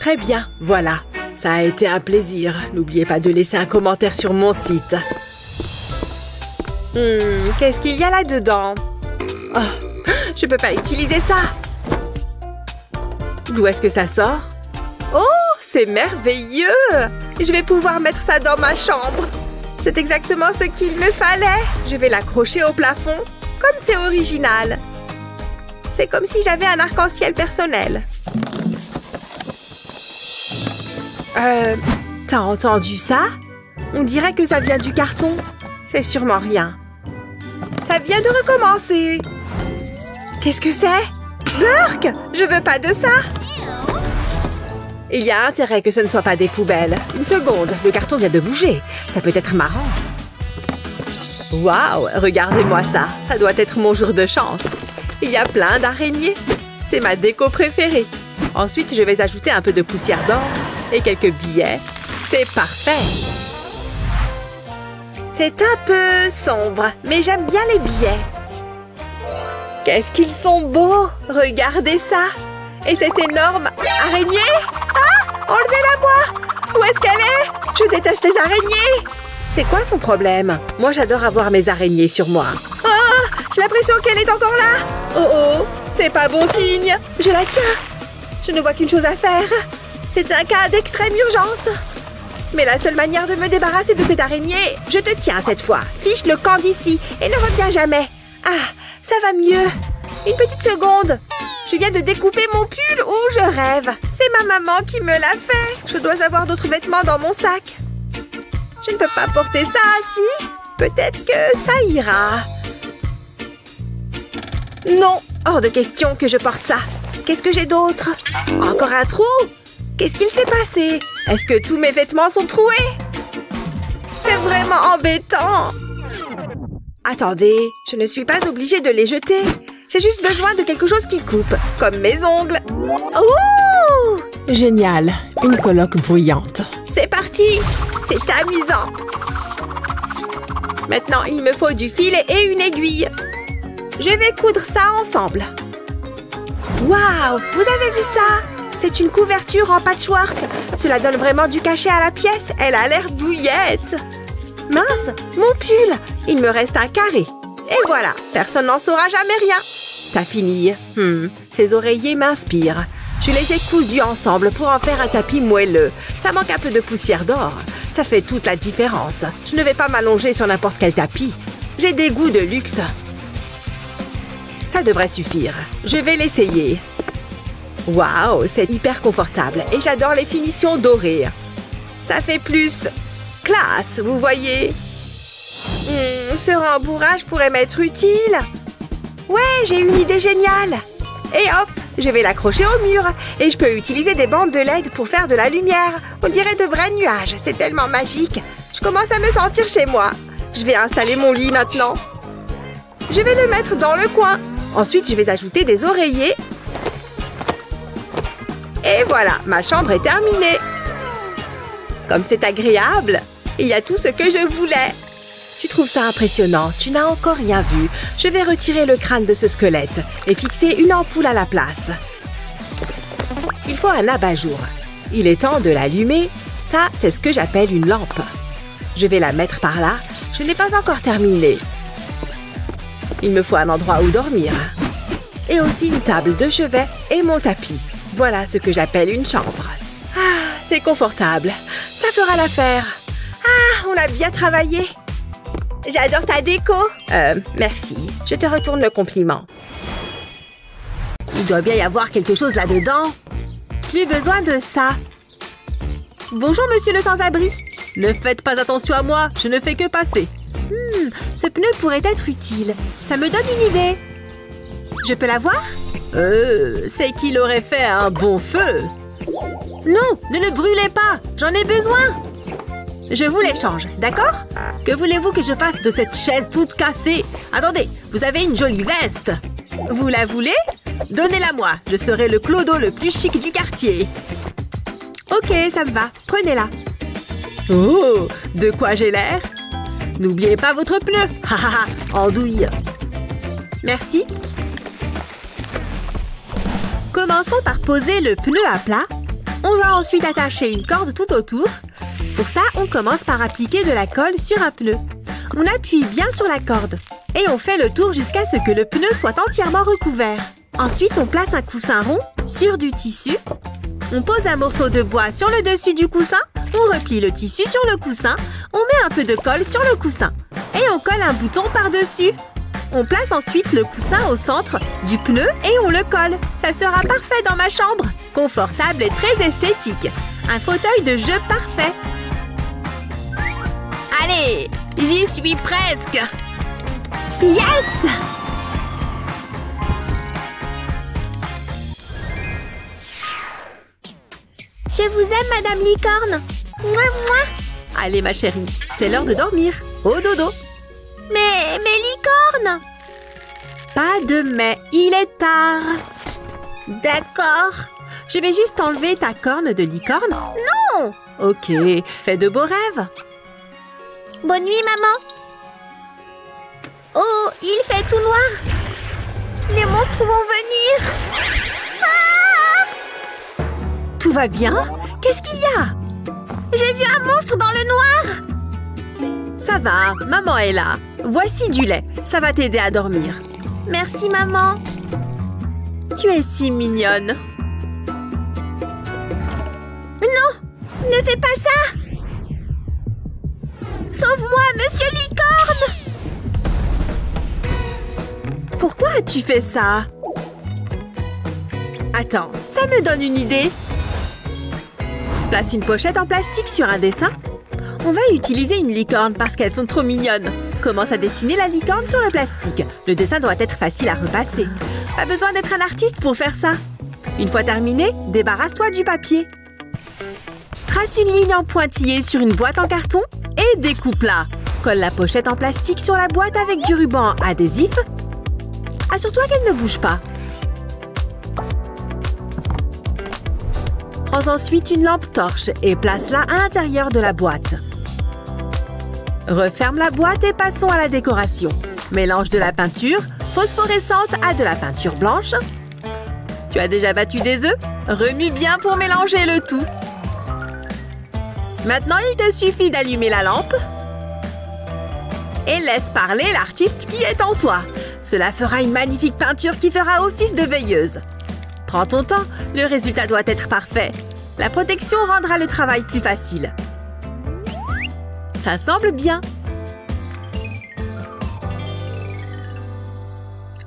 Très bien, voilà. Ça a été un plaisir. N'oubliez pas de laisser un commentaire sur mon site. Qu'est-ce qu'il y a là-dedans? Oh, je peux pas utiliser ça. D'où est-ce que ça sort? Oh, c'est merveilleux! Je vais pouvoir mettre ça dans ma chambre. C'est exactement ce qu'il me fallait. Je vais l'accrocher au plafond, comme c'est original. C'est comme si j'avais un arc-en-ciel personnel. T'as entendu ça? On dirait que ça vient du carton. C'est sûrement rien. Ça vient de recommencer. Qu'est-ce que c'est? Burk! Je veux pas de ça! Il y a intérêt que ce ne soit pas des poubelles. Une seconde, le carton vient de bouger. Ça peut être marrant. Waouh! Regardez-moi ça. Ça doit être mon jour de chance. Il y a plein d'araignées. C'est ma déco préférée. Ensuite, je vais ajouter un peu de poussière d'or et quelques billets. C'est parfait! C'est un peu sombre, mais j'aime bien les billets. Qu'est-ce qu'ils sont beaux! Regardez ça! Et cette énorme araignée! Ah! Enlevez-la-moi! Où est-ce qu'elle est? Je déteste les araignées! C'est quoi son problème? Moi, j'adore avoir mes araignées sur moi. Oh! J'ai l'impression qu'elle est encore là! Oh oh! C'est pas bon signe! Je la tiens! Je ne vois qu'une chose à faire. C'est un cas d'extrême urgence. Mais la seule manière de me débarrasser de cette araignée, je te tiens cette fois. Fiche le camp d'ici et ne reviens jamais. Ah, ça va mieux. Une petite seconde. Je viens de découper mon pull. Oh, je rêve. C'est ma maman qui me l'a fait. Je dois avoir d'autres vêtements dans mon sac. Je ne peux pas porter ça assis. Peut-être que ça ira. Non, hors de question que je porte ça. Qu'est-ce que j'ai d'autre? Encore un trou? Qu'est-ce qu'il s'est passé? Est-ce que tous mes vêtements sont troués? C'est vraiment embêtant. Attendez, je ne suis pas obligée de les jeter. J'ai juste besoin de quelque chose qui coupe, comme mes ongles. Ouh! Génial, une colloque bruyante. C'est parti, c'est amusant. Maintenant, il me faut du fil et une aiguille. Je vais coudre ça ensemble. Waouh, vous avez vu ça? C'est une couverture en patchwork. Cela donne vraiment du cachet à la pièce. Elle a l'air douillette. Mince, mon pull. Il me reste un carré. Et voilà, personne n'en saura jamais rien. Ça finit. Ces oreillers m'inspirent. Je les ai cousus ensemble pour en faire un tapis moelleux. Ça manque un peu de poussière d'or. Ça fait toute la différence. Je ne vais pas m'allonger sur n'importe quel tapis. J'ai des goûts de luxe. Ça devrait suffire. Je vais l'essayer. Waouh, c'est hyper confortable et j'adore les finitions dorées. Ça fait plus classe, vous voyez. Ce rembourrage pourrait m'être utile. Ouais, j'ai une idée géniale. Et hop, je vais l'accrocher au mur. Et je peux utiliser des bandes de LED pour faire de la lumière. On dirait de vrais nuages. C'est tellement magique. Je commence à me sentir chez moi. Je vais installer mon lit maintenant. Je vais le mettre dans le coin. Ensuite, je vais ajouter des oreillers. Et voilà, ma chambre est terminée. Comme c'est agréable. Il y a tout ce que je voulais. Tu trouves ça impressionnant? Tu n'as encore rien vu. Je vais retirer le crâne de ce squelette et fixer une ampoule à la place. Il faut un abat-jour. Il est temps de l'allumer. Ça, c'est ce que j'appelle une lampe. Je vais la mettre par là. Je n'ai pas encore terminé. Il me faut un endroit où dormir. Et aussi une table de chevet et mon tapis. Voilà ce que j'appelle une chambre. Ah, c'est confortable. Ça fera l'affaire. Ah, on a bien travaillé. J'adore ta déco. Merci. Je te retourne le compliment. Il doit bien y avoir quelque chose là-dedans. Plus besoin de ça. Bonjour, monsieur le sans-abri. Ne faites pas attention à moi, je ne fais que passer. Ce pneu pourrait être utile. Ça me donne une idée. Je peux l'avoir? C'est qu'il aurait fait un bon feu. Non, ne le brûlez pas. J'en ai besoin. Je vous l'échange, d'accord? Que voulez-vous que je fasse de cette chaise toute cassée? Attendez, vous avez une jolie veste. Vous la voulez? Donnez-la-moi, je serai le clodo le plus chic du quartier. Ok, ça me va, prenez-la. Oh, de quoi j'ai l'air? N'oubliez pas votre pneu. Hahaha, andouille. Merci. Commençons par poser le pneu à plat. On va ensuite attacher une corde tout autour. Pour ça, on commence par appliquer de la colle sur un pneu. On appuie bien sur la corde. Et on fait le tour jusqu'à ce que le pneu soit entièrement recouvert. Ensuite, on place un coussin rond sur du tissu. On pose un morceau de bois sur le dessus du coussin. On replie le tissu sur le coussin. On met un peu de colle sur le coussin. Et on colle un bouton par-dessus. On place ensuite le coussin au centre du pneu et on le colle. Ça sera parfait dans ma chambre. Confortable et très esthétique. Un fauteuil de jeu parfait. Allez, j'y suis presque. Yes! Je vous aime, Madame Licorne. Mouah, mouah. Allez, ma chérie, c'est l'heure de dormir. Au dodo. Mais Licorne! Pas de mais, il est tard. D'accord. Je vais juste enlever ta corne de licorne. Non! Ok, fais de beaux rêves. Bonne nuit, maman. Oh, il fait tout noir. Les monstres vont venir. Ah! Tout va bien? Qu'est-ce qu'il y a? J'ai vu un monstre dans le noir. Ça va, maman est là. Voici du lait. Ça va t'aider à dormir. Merci, maman. Tu es si mignonne. Non, ne fais pas ça. Sauve-moi, monsieur Licorne! Pourquoi as-tu fait ça? Attends, ça me donne une idée. Place une pochette en plastique sur un dessin. On va utiliser une licorne parce qu'elles sont trop mignonnes. Commence à dessiner la licorne sur le plastique. Le dessin doit être facile à repasser. Pas besoin d'être un artiste pour faire ça. Une fois terminé, débarrasse-toi du papier. Trace une ligne en pointillé sur une boîte en carton et découpe-la. Colle la pochette en plastique sur la boîte avec du ruban adhésif. Assure-toi qu'elle ne bouge pas. Prends ensuite une lampe torche et place-la à l'intérieur de la boîte. Referme la boîte et passons à la décoration. Mélange de la peinture phosphorescente à de la peinture blanche. Tu as déjà battu des œufs? Remue bien pour mélanger le tout. Maintenant, il te suffit d'allumer la lampe. Et laisse parler l'artiste qui est en toi. Cela fera une magnifique peinture qui fera office de veilleuse. Prends ton temps, le résultat doit être parfait. La protection rendra le travail plus facile. Ça semble bien.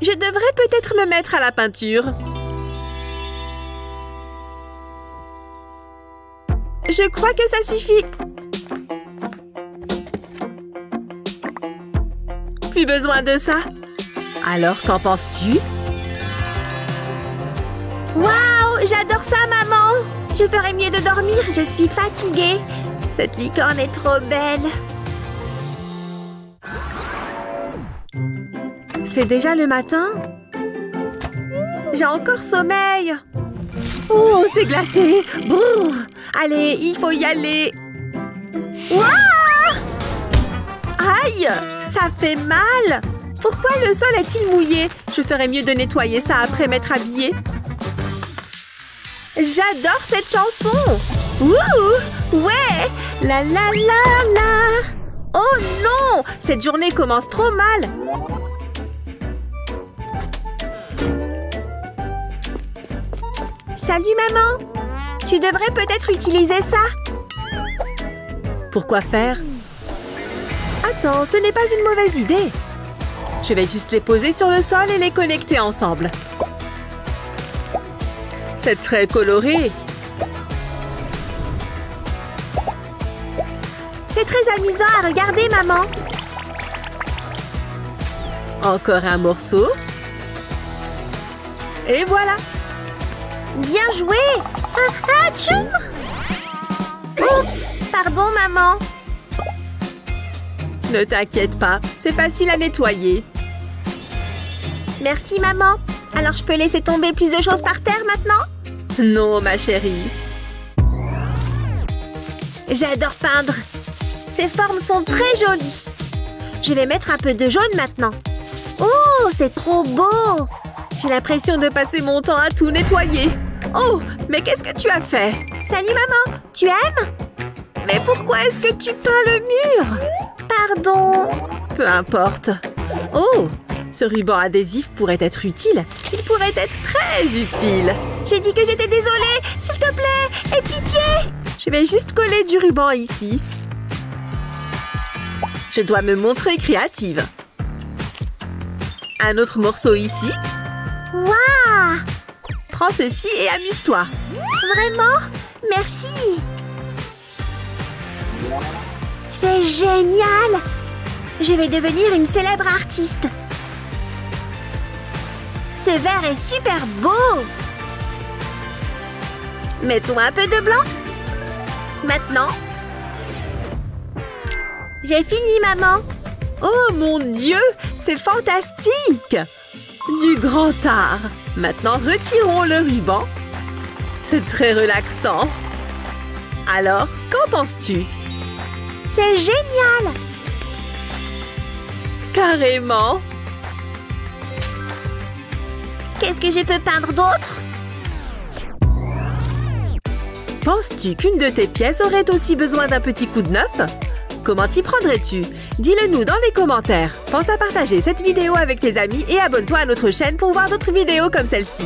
Je devrais peut-être me mettre à la peinture. Je crois que ça suffit. Plus besoin de ça. Alors, qu'en penses-tu? Waouh, j'adore ça, maman! Je ferais mieux de dormir, je suis fatiguée. Cette licorne est trop belle. C'est déjà le matin? J'ai encore sommeil. Oh, c'est glacé. Brrr. Allez, il faut y aller. Ouah! Aïe, ça fait mal. Pourquoi le sol est-il mouillé? Je ferais mieux de nettoyer ça après m'être habillée. J'adore cette chanson. Ouh, ouais. La la la la. Oh non, cette journée commence trop mal. Salut maman. Tu devrais peut-être utiliser ça. Pourquoi faire? Attends, ce n'est pas une mauvaise idée. Je vais juste les poser sur le sol et les connecter ensemble. C'est très coloré. C'est très amusant à regarder, maman. Encore un morceau. Et voilà. Bien joué. Ah, tchoum. Oups, pardon, maman. Ne t'inquiète pas, c'est facile à nettoyer. Merci, maman. Alors, je peux laisser tomber plus de choses par terre maintenant? Non, ma chérie. J'adore peindre. Ces formes sont très jolies. Je vais mettre un peu de jaune maintenant. Oh, c'est trop beau. J'ai l'impression de passer mon temps à tout nettoyer. Oh, mais qu'est-ce que tu as fait? Salut, maman. Tu aimes? Mais pourquoi est-ce que tu peins le mur? Pardon. Peu importe. Oh, ce ruban adhésif pourrait être utile. Il pourrait être très utile. J'ai dit que j'étais désolée. S'il te plaît, aie pitié. Je vais juste coller du ruban ici. Je dois me montrer créative. Un autre morceau ici. Waouh! Prends ceci et amuse-toi. Vraiment? Merci. C'est génial. Je vais devenir une célèbre artiste. Ce verre est super beau. Mettons un peu de blanc. Maintenant. J'ai fini, maman. Oh mon Dieu, c'est fantastique. Du grand art. Maintenant, retirons le ruban. C'est très relaxant. Alors, qu'en penses-tu? C'est génial. Carrément. Qu'est-ce que je peux peindre d'autre? Penses-tu qu'une de tes pièces aurait aussi besoin d'un petit coup de neuf? Comment t'y prendrais-tu? Dis-le nous dans les commentaires. Pense à partager cette vidéo avec tes amis et abonne-toi à notre chaîne pour voir d'autres vidéos comme celle-ci.